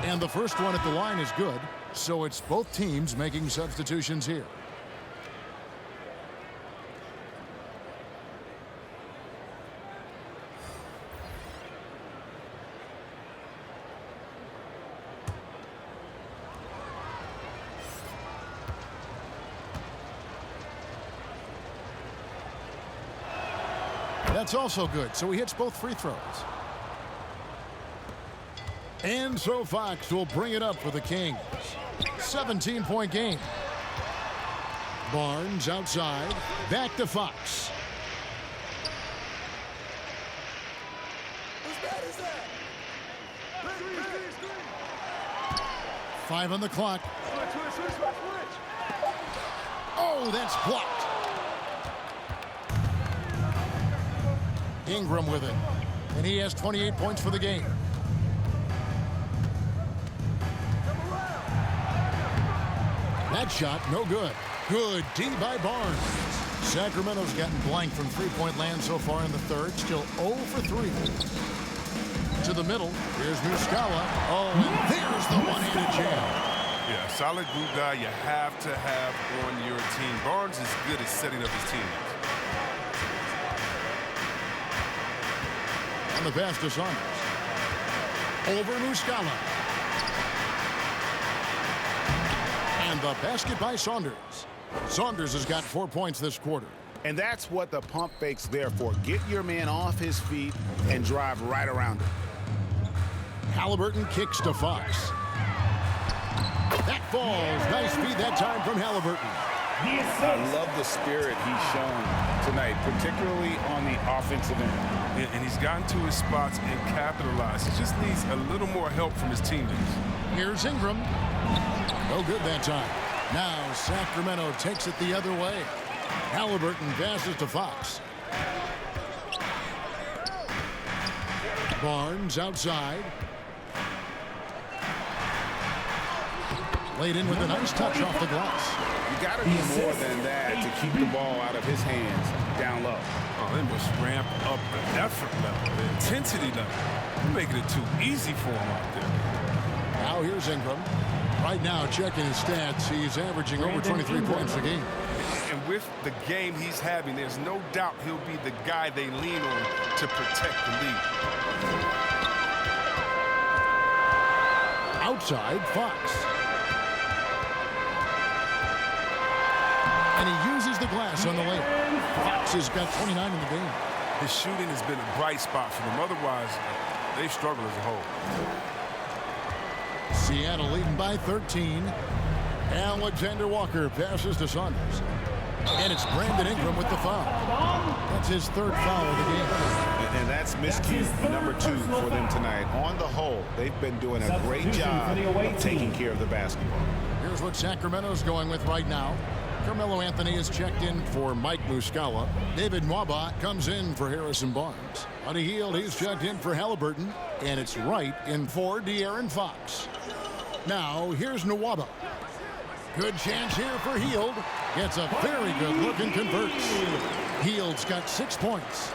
And the first one at the line is good, so it's both teams making substitutions here. That's also good, so he hits both free throws. And so Fox will bring it up for the Kings. 17-point game. Barnes outside. Back to Fox. As bad as that. 5 on the clock. Oh, that's blocked. Ingram with it. And he has 28 points for the game. That shot, no good. Good D by Barnes. Sacramento's gotten blank from three-point land so far in the third. Still 0 for 3. To the middle. Here's Muscala. Oh, and there's the one-handed jam. Yeah, solid group guy you have to have on your team. Barnes is good at setting up his teammates. On the pass to Saunders. Over Muscala. And the basket by Saunders. Saunders has got 4 points this quarter. And that's what the pump fake's there for. Get your man off his feet and drive right around him. Halliburton kicks to Fox. That falls. Nice feed that time from Halliburton. I love the spirit he's shown tonight, particularly on the offensive end. And he's gotten to his spots and capitalized. He just needs a little more help from his teammates. Here's Ingram. No good that time. Now Sacramento takes it the other way. Halliburton passes to Fox. Barnes outside. Laid in with a nice touch off the glass. You got to do more than that to keep the ball out of his hands down low. Oh, they must ramp up the effort level, the intensity level. They're making it too easy for him out there. Now here's Ingram. Right now, checking his stats, he's averaging over 23 points a game. And with the game he's having, there's no doubt he'll be the guy they lean on to protect the lead. Outside, Fox. And he uses the glass on the layup. Fox has got 29 in the game. His shooting has been a bright spot for them. Otherwise, they struggle as a whole. Seattle leading by 13. Alexander Walker passes to Saunders. And it's Brandon Ingram with the foul. That's his third foul of the game. And that's miscue number 2 for them tonight. On the whole, they've been doing a great job of taking care of the basketball. Here's what Sacramento's going with right now. Carmelo Anthony is checked in for Mike Muscala. David Nwaba comes in for Harrison Barnes. On a Hield, he's checked in for Halliburton. And it's Wright in for De'Aaron Fox. Now, here's Nwaba. Good chance here for Hield. Gets a very good look and converts. Hield's got 6 points.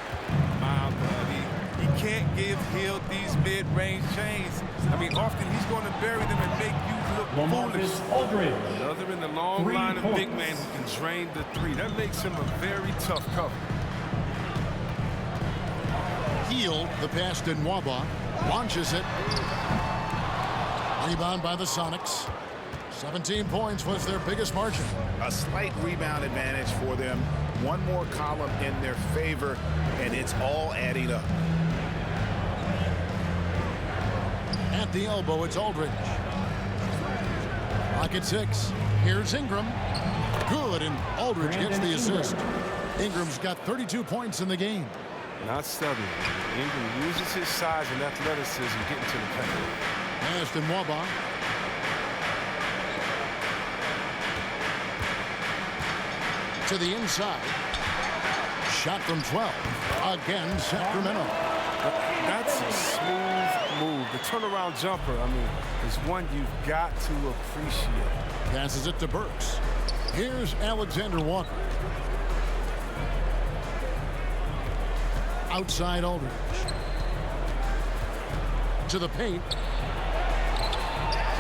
Buddy, you can't give Hield these mid-range chains. I mean, often he's going to bury them and make you look foolish. Aldridge. Another in the long line of big men who can drain the three. That makes him a very tough cover. Hield, the pass to Nwaba, launches it. Rebound by the Sonics. 17 points was their biggest margin. A slight rebound advantage for them. One more column in their favor, and it's all adding up. At the elbow, it's Aldridge. Pocket 6. Here's Ingram. Good, and Aldridge gets the assist. Ingram's got 32 points in the game. Not studying. Ingram uses his size and athleticism getting to the paint. Pass to Nwaba. To the inside. Shot from 12. Again, Sacramento. That's a smooth move. The turnaround jumper, I mean, is one you've got to appreciate. Passes it to Burks. Here's Alexander Walker. Outside Aldridge. To the paint.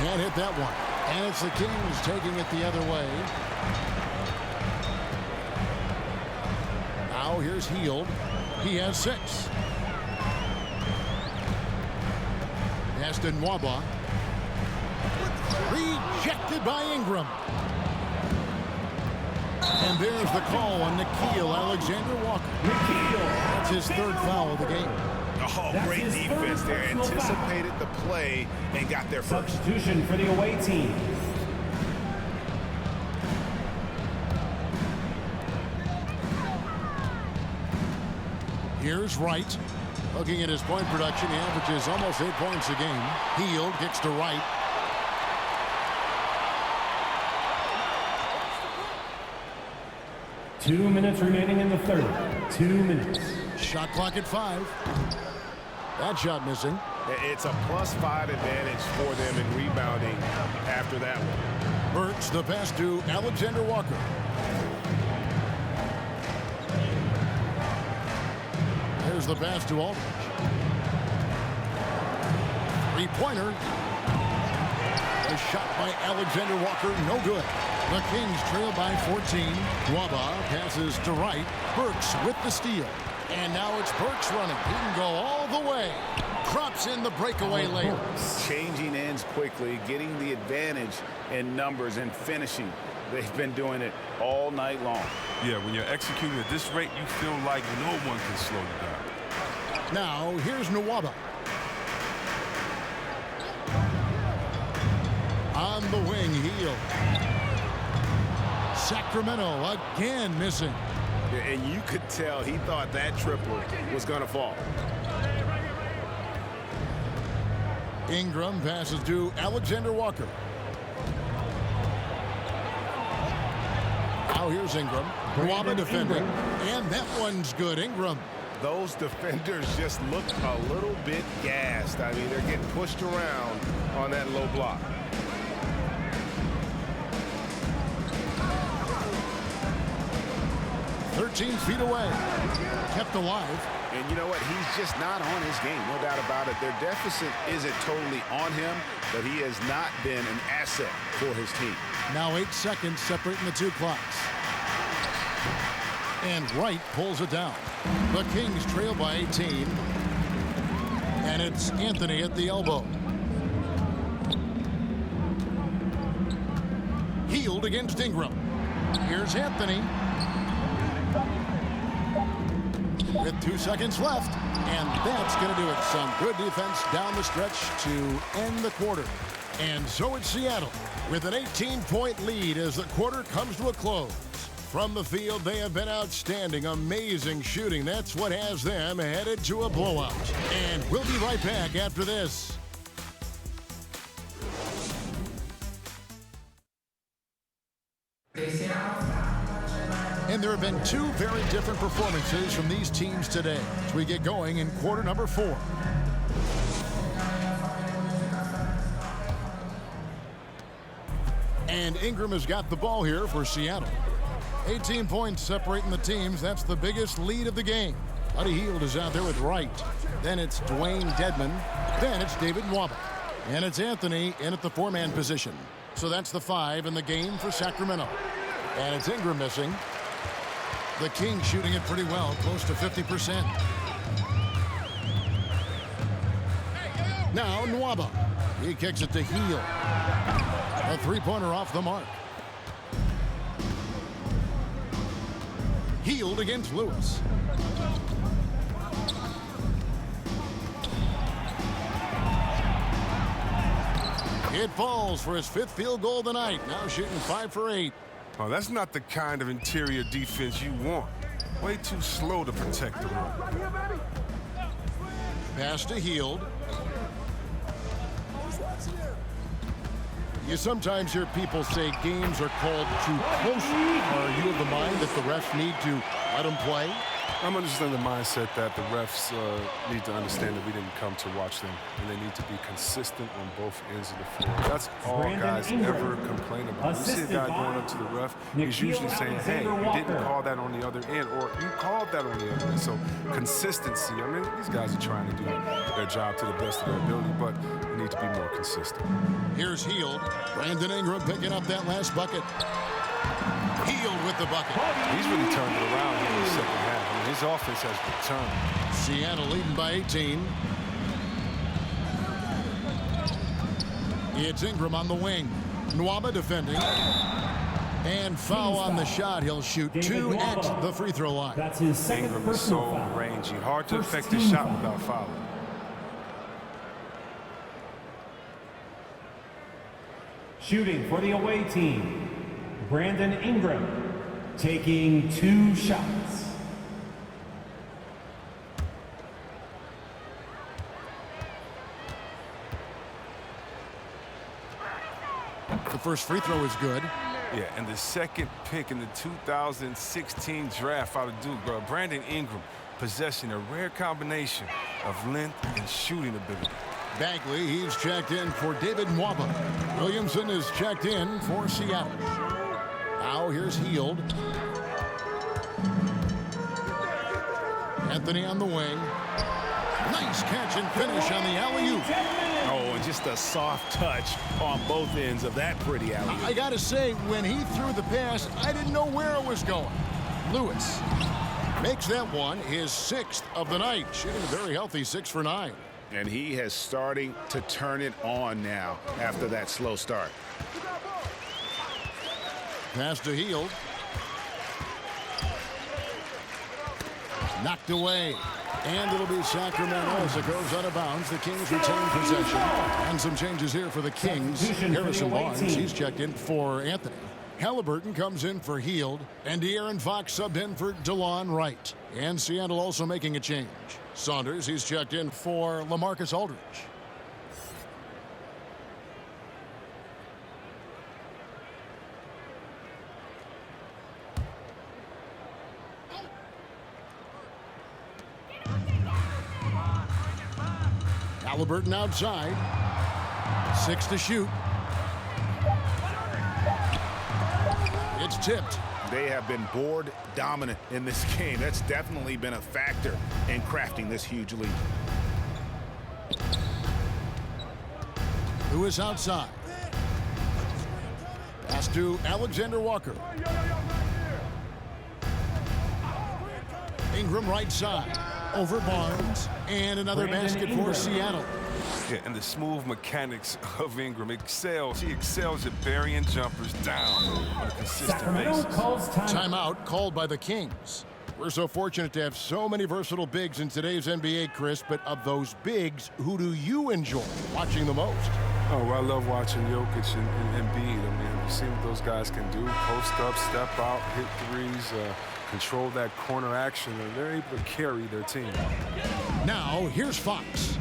Can't hit that one. And it's the Kings taking it the other way. Now here's Hield. He has 6. Pass to Nwaba. Rejected by Ingram. And there's the call on Nickeil Alexander-Walker. That's his third foul of the game. Oh, great defense there. Anticipated the play and got there first. Substitution for the away team. Here's Wright. Looking at his point production, he averages almost 8 points a game. Hield kicks to Wright. Two minutes remaining in the third. 2 minutes. Shot clock at 5. That shot missing. It's a +5 advantage for them in rebounding after that one. Burks, the pass to Alexander Walker. There's the pass to Aldridge. Three-pointer. A shot by Alexander Walker, no good. The Kings trail by 14. Nwaba passes to Wright. Burks with the steal. And now it's Burks running. He can go all the way. Drops in the breakaway layup. Changing ends quickly, getting the advantage in numbers and finishing. They've been doing it all night long. Yeah, when you're executing at this rate, you feel like no one can slow you down. Now, here's Nwaba. On the wing, Hield. Sacramento again missing. And you could tell he thought that triple was going to fall. Ingram passes to Alexander Walker. Now here's Ingram. Nwaba defending. And that one's good. Ingram. Those defenders just look a little bit gassed. I mean, they're getting pushed around on that low block. "13 feet away." Kept alive. And you know what? He's just not on his game. No doubt about it. Their deficit isn't totally on him, but he has not been an asset for his team. Now 8 seconds separating the two clocks. And Wright pulls it down. The Kings trail by 18. And it's Anthony at the elbow. Healed against Ingram. Here's Anthony. With 2 seconds left. And that's going to do it. Some good defense down the stretch to end the quarter. And so it's Seattle with an 18-point lead as the quarter comes to a close. From the field, they have been outstanding. Amazing shooting. That's what has them headed to a blowout. And we'll be right back after this. And there have been two very different performances from these teams today as we get going in quarter number 4. And Ingram has got the ball here for Seattle. 18 points separating the teams. That's the biggest lead of the game. Buddy Hield is out there with Wright. Then it's Dwayne Dedmon. Then it's David Nwaba. And it's Anthony in at the 4-man position. So that's the 5 in the game for Sacramento. And it's Ingram missing. The Kings shooting it pretty well, close to 50%. Now Nwaba. He kicks it to Hield. A 3-pointer off the mark. Hield against Lewis. It falls for his 5th field goal tonight. Now shooting 5 for 8. Oh, that's not the kind of interior defense you want. Way too slow to protect the rim. Pass to Hield. You sometimes hear people say games are called too close. Are you of the mind that the refs need to let them play? I'm understanding the mindset that the refs need to understand that we didn't come to watch them, and they need to be consistent on both ends of the floor. That's all guys ever complain about. You see a guy going up to the ref, he's usually saying, hey, you didn't call that on the other end, or you called that on the other end. So consistency, I mean, these guys are trying to do their job to the best of their ability, but they need to be more consistent. Here's Hield. Brandon Ingram picking up that last bucket. Hield with the bucket. He's really turned it around here in the second half. I mean, his offense has returned. Seattle leading by 18. It's Ingram on the wing. Nwaba defending. And foul on the shot. He'll shoot 2 at the free throw line. That's his second Ingram is personal so foul. rangy. Hard to affect his shot without fouling. Shooting for the away team, Brandon Ingram taking 2 shots. The first free throw is good. Yeah, and the second pick in the 2016 draft out of Duke, bro. Brandon Ingram possessing a rare combination of length and shooting ability. Bagley, he's checked in for David Nwaba. Williamson is checked in for Seattle. Now here's Hield. Anthony on the wing. Nice catch and finish on the alley-oop. Oh, and just a soft touch on both ends of that pretty alley-oop. I gotta say, when he threw the pass, I didn't know where it was going. Lewis makes that one his 6th of the night, shooting a very healthy 6 for 9. And he has starting to turn it on now after that slow start. Pass to Hield. Knocked away. And it'll be Sacramento as it goes out of bounds. The Kings retain possession. And some changes here for the Kings. Harrison Barnes, he's checked in for Anthony. Halliburton comes in for Hield. And De'Aaron Fox subbed in for DeLon Wright. And Seattle also making a change. Saunders, he's checked in for LaMarcus Aldridge. Halliburton outside. 6 to shoot. It's tipped. They have been board dominant in this game. That's definitely been a factor in crafting this huge lead. Lewis outside. Pass to Alexander Walker. Ingram right side. Over Barnes. And another basket for Seattle. Yeah, and the smooth mechanics of Ingram excels. He excels at burying jumpers down on a consistent Sacramento basis. calls Timeout called by the Kings. We're so fortunate to have so many versatile bigs in today's NBA, Chris, but of those bigs, who do you enjoy watching the most? Oh, well, I love watching Jokic and Embiid. I mean, you see what those guys can do. Post up, step out, hit threes, control that corner action, and they're able to carry their team. Now, here's Fox.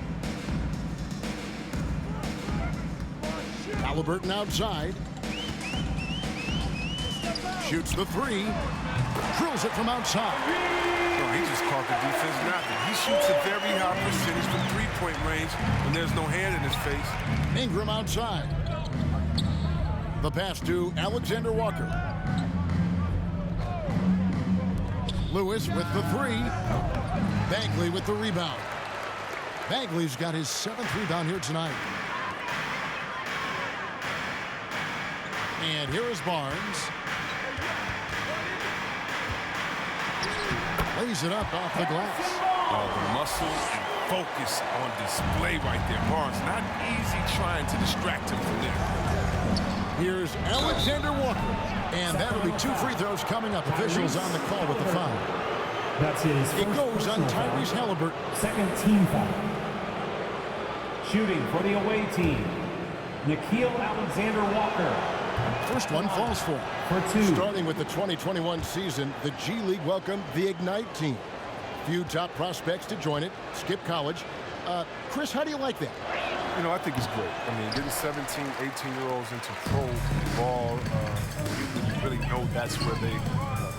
Halliburton outside. Shoots the 3. Drills it from outside. Oh, he just caught the defense napping. He shoots a very high percentage from three-point range when there's no hand in his face. Ingram outside. The pass to Alexander Walker. Lewis with the 3. Bagley with the rebound. Bagley's got his 7th rebound here tonight. And here is Barnes. Lays it up off the glass. Oh, the muscle and focus on display right there. Barnes, not easy trying to distract him from there. Here's Alexander Walker. And that'll be 2 free throws coming up. Officials on the call with the foul. That's his It goes on Tyrese Halliburton. Second team foul. Shooting for the away team, Nickeil Alexander-Walker. First one falls for. Starting with the 2021 season, the G League welcomed the Ignite team. Few top prospects to join it. Skip college. Chris, how do you like that? You know, I think it's great. I mean, getting 17, 18-year-olds into pro ball, you really know that's where they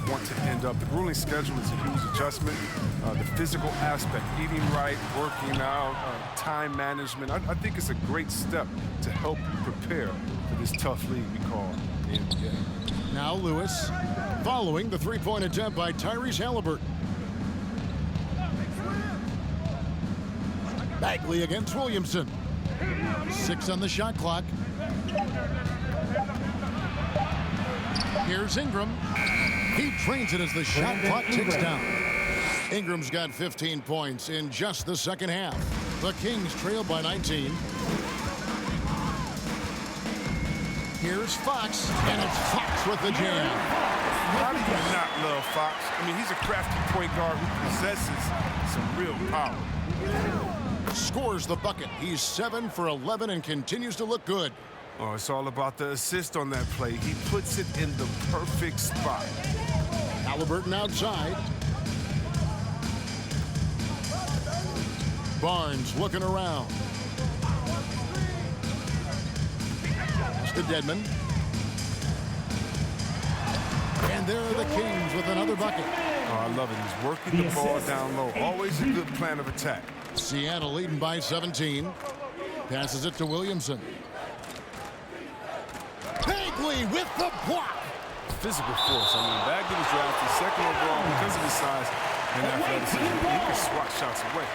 want to end up. The grueling schedule is a huge adjustment. The physical aspect, eating right, working out, time management. I think it's a great step to help prepare for this tough league we call the NBA. Now Lewis, following the three-point attempt by Tyrese Halliburton. Bagley against Williamson. 6 on the shot clock. Here's Ingram. He trains it as the shot clock ticks down. Ingram's got 15 points in just the second half. The Kings trail by 19. Here's Fox, and it's Fox with the jam. How do you not love Fox? I mean, he's a crafty point guard who possesses some real power. Scores the bucket. He's 7 for 11 and continues to look good. Oh, it's all about the assist on that play. He puts it in the perfect spot. Halliburton outside. Barnes looking around. It's to Dedmon. And there are the Kings with another bucket. Oh, I love it. He's working the ball down low. Always a good plan of attack. Seattle leading by 17. Passes it to Williamson. Bagley with the block. Physical force. I mean, Bagley was drafted second overall because of his size and athleticism. He can swat shots away.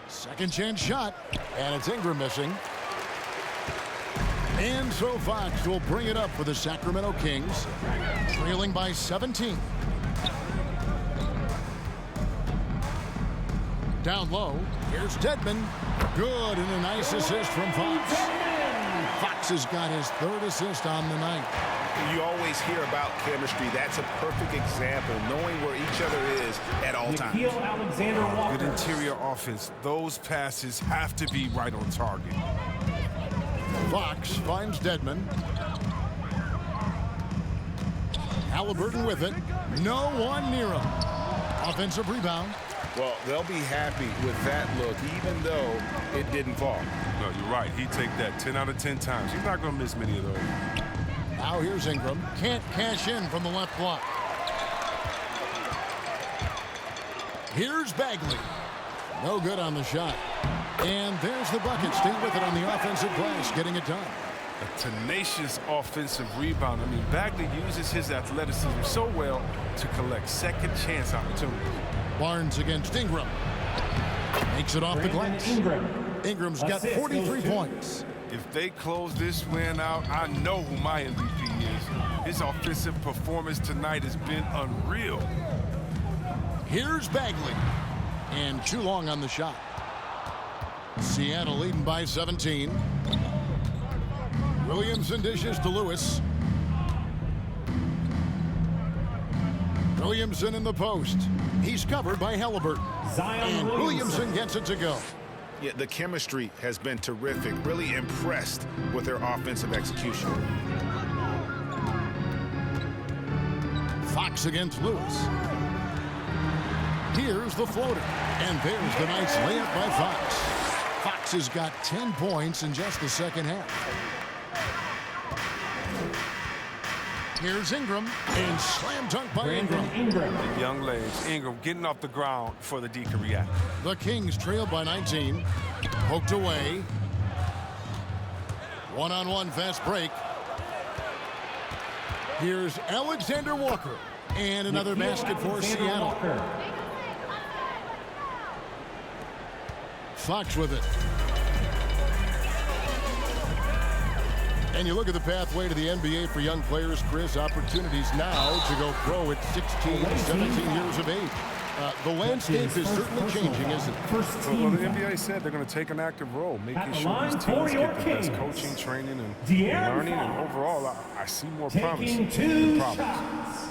Second chance shot, and it's Ingram missing. And so Fox will bring it up for the Sacramento Kings, trailing by 17. Down low, here's Dedmon. Good, and a nice assist from Fox. Fox has got his 3rd assist on the night. You always hear about chemistry. That's a perfect example, knowing where each other is at all times. Nickeil Alexander-Walker. Good interior offense. Those passes have to be right on target. Fox finds Dedmon. Halliburton with it. No one near him. Offensive rebound. Well, they'll be happy with that look, even though it didn't fall. No, you're right. He'd take that 10 out of 10 times. He's not going to miss many of those. Now here's Ingram. Can't cash in from the left block. Here's Bagley. No good on the shot. And there's the bucket. Stay with it on the offensive glass, getting it done. A tenacious offensive rebound. I mean, Bagley uses his athleticism so well to collect second chance opportunities. Barnes against Ingram. Makes it off the glass. Ingram's got 43 points. If they close this win out, I know who my MVP is. His offensive performance tonight has been unreal. Here's Bagley. And too long on the shot. Seattle leading by 17. Williamson dishes to Lewis. Williamson in the post. He's covered by Halliburton. And Williamson gets it to go. Yeah, the chemistry has been terrific. Really impressed with their offensive execution. Fox against Lewis. Here's the floater. And there's the nice layup by Fox. Fox has got 10 points in just the second half. Here's Ingram, and slam dunk by Ingram. The young legs. Ingram getting off the ground before the D can react. The Kings trail by 19. Poked away. One-on-one fast break. Here's Alexander Walker, and another basket for Seattle. Fox with it. And you look at the pathway to the NBA for young players, Chris, opportunities now to go pro at 16, 17 years of age. The landscape is certainly changing, isn't it? Well, the NBA said they're going to take an active role, making sure these teams get the best coaching, training, and learning. And overall, I see more promise than problems.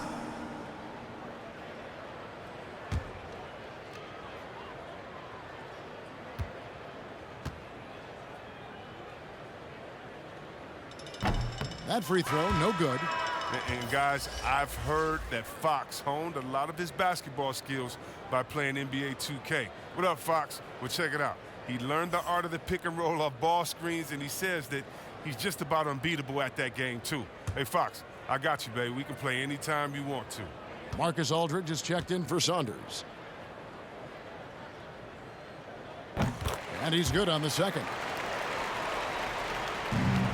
That free throw, no good. And guys, I've heard that Fox honed a lot of his basketball skills by playing NBA 2K. What up, Fox? Well, check it out. He learned the art of the pick and roll off ball screens, and he says that he's just about unbeatable at that game, too. Hey, Fox, I got you, baby. We can play anytime you want to. Marcus Aldridge has checked in for Saunders. And he's good on the second.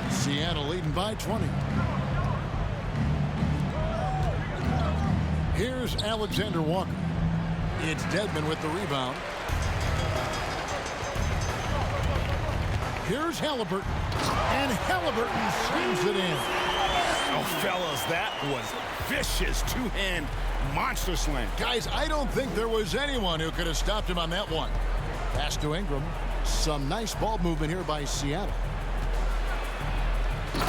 Seattle leading by 20. Here's Alexander Walker. It's Dedmon with the rebound. Here's Halliburton. And Halliburton slams it in. Oh, fellas, that was vicious two-hand monster slam. Guys, I don't think there was anyone who could have stopped him on that one. Pass to Ingram. Some nice ball movement here by Seattle.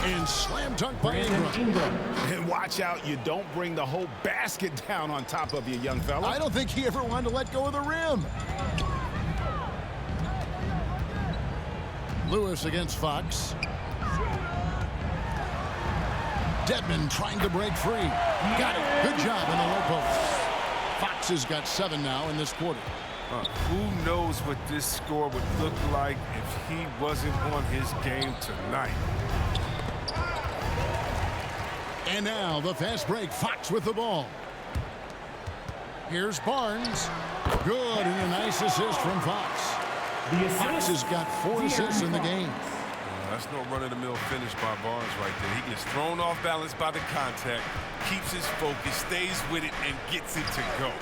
And slam dunk by Ingram. And watch out, you don't bring the whole basket down on top of you, young fella. I don't think he ever wanted to let go of the rim. Lewis against Fox. Dedmon trying to break free. Got it. Good job in the low post. Fox has got 7 now in this quarter. Who knows what this score would look like if he wasn't on his game tonight. And now the fast break. Fox with the ball. Here's Barnes. Good, and a nice assist from Fox. Fox has got 4 assists in the game. That's no run-of-the-mill finish by Barnes right there. He gets thrown off balance by the contact, keeps his focus, stays with it, and gets it to go.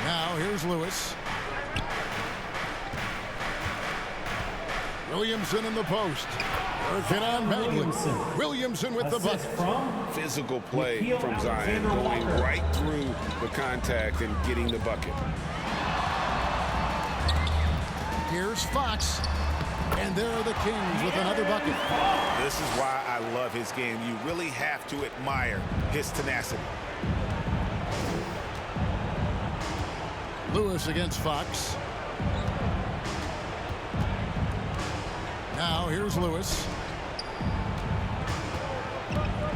Now here's Lewis. Williamson in the post. Working on Bagley. Williamson with the bucket. Physical play from Zion, going right through the contact and getting the bucket. Here's Fox. And there are the Kings with another bucket. This is why I love his game. You really have to admire his tenacity. Lewis against Fox. Now here's Lewis.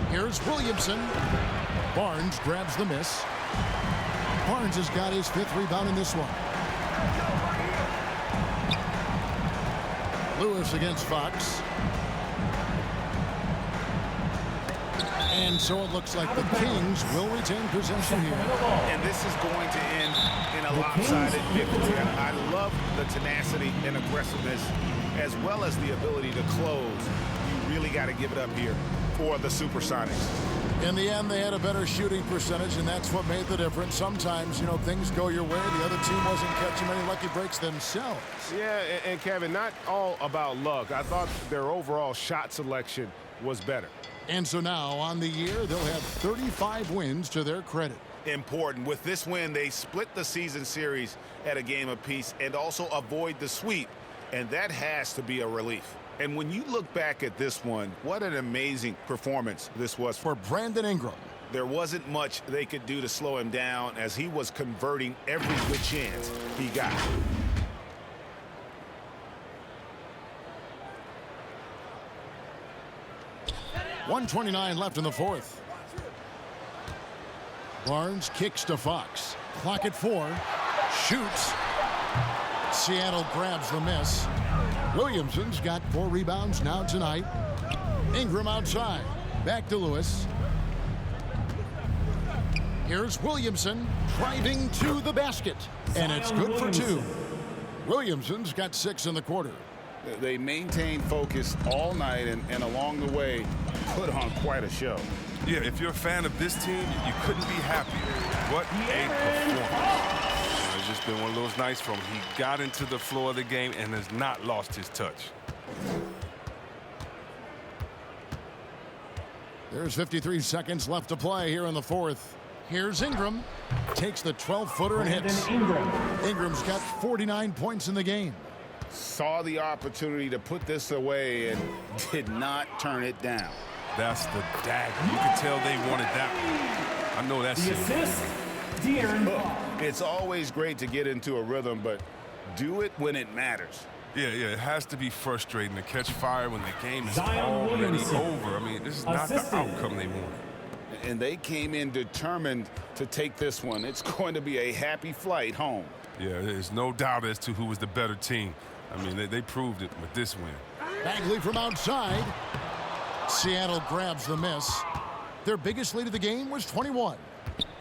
Here's Williamson. Barnes grabs the miss. Barnes has got his 5th rebound in this one. Lewis against Fox. And so it looks like the Kings will retain possession here. And this is going to end in a lopsided victory. I love the tenacity and aggressiveness, as well as the ability to close. You really got to give it up here for the Supersonics. In the end, they had a better shooting percentage, and that's what made the difference. Sometimes, things go your way. The other team wasn't catching many lucky breaks themselves. Yeah, and Kevin, not all about luck. I thought their overall shot selection was better. And so now, on the year, they'll have 35 wins to their credit. Important. With this win, they split the season series at a game apiece and also avoid the sweep, and that has to be a relief. And when you look back at this one, what an amazing performance this was for Brandon Ingram. There wasn't much they could do to slow him down as he was converting every good chance he got. .129 left in the 4th. Barnes kicks to Fox. Clock at 4. Shoots. Seattle grabs the miss. Williamson's got 4 rebounds now tonight. Ingram outside. Back to Lewis. Here's Williamson driving to the basket. And it's good for 2. Williamson's got 6 in the quarter. They maintained focus all night and along the way put on quite a show. Yeah, if you're a fan of this team, you couldn't be happier. What a performance. It's just been one of those nights from he got into the floor of the game and has not lost his touch. There's 53 seconds left to play here in the 4th. Here's Ingram. Takes the 12-footer and hits. Ingram's got 49 points in the game. Saw the opportunity to put this away and did not turn it down. That's the dagger. You can tell they wanted that one. I know that's the assist. De'Aaron. It's always great to get into a rhythm, but do it when it matters. Yeah, it has to be frustrating to catch fire when the game is already over. I mean, this is not the outcome they wanted. And they came in determined to take this one. It's going to be a happy flight home. Yeah, there's no doubt as to who was the better team. I mean, they proved it with this win. Bagley from outside. Seattle grabs the miss. Their biggest lead of the game was 21.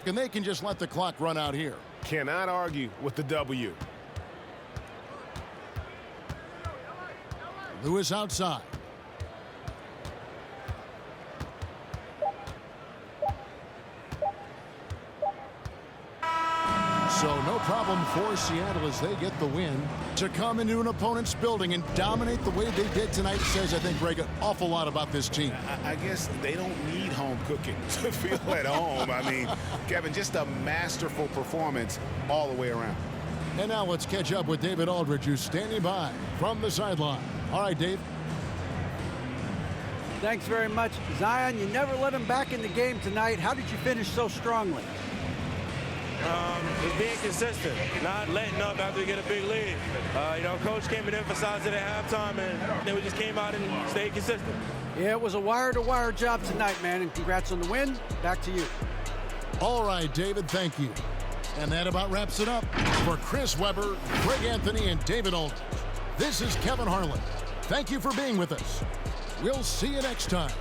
And they can just let the clock run out here. Cannot argue with the W. Lewis outside. So no problem for Seattle as they get the win. To come into an opponent's building and dominate the way they did tonight says, I think, Greg, an awful lot about this team. I guess they don't need home cooking to feel at home. I mean, Kevin, just a masterful performance all the way around. And now let's catch up with David Aldridge, who's standing by from the sideline. All right, Dave. Thanks very much, Zion. You never let him back in the game tonight. How did you finish so strongly? Just being consistent, not letting up after we get a big lead. Coach came and emphasized it at halftime, and then we just came out and stayed consistent. Yeah, it was a wire-to-wire job tonight, man, and congrats on the win. Back to you. All right, David, thank you. And that about wraps it up. For Chris Webber, Greg Anthony, and David Aldridge, this is Kevin Harlan. Thank you for being with us. We'll see you next time.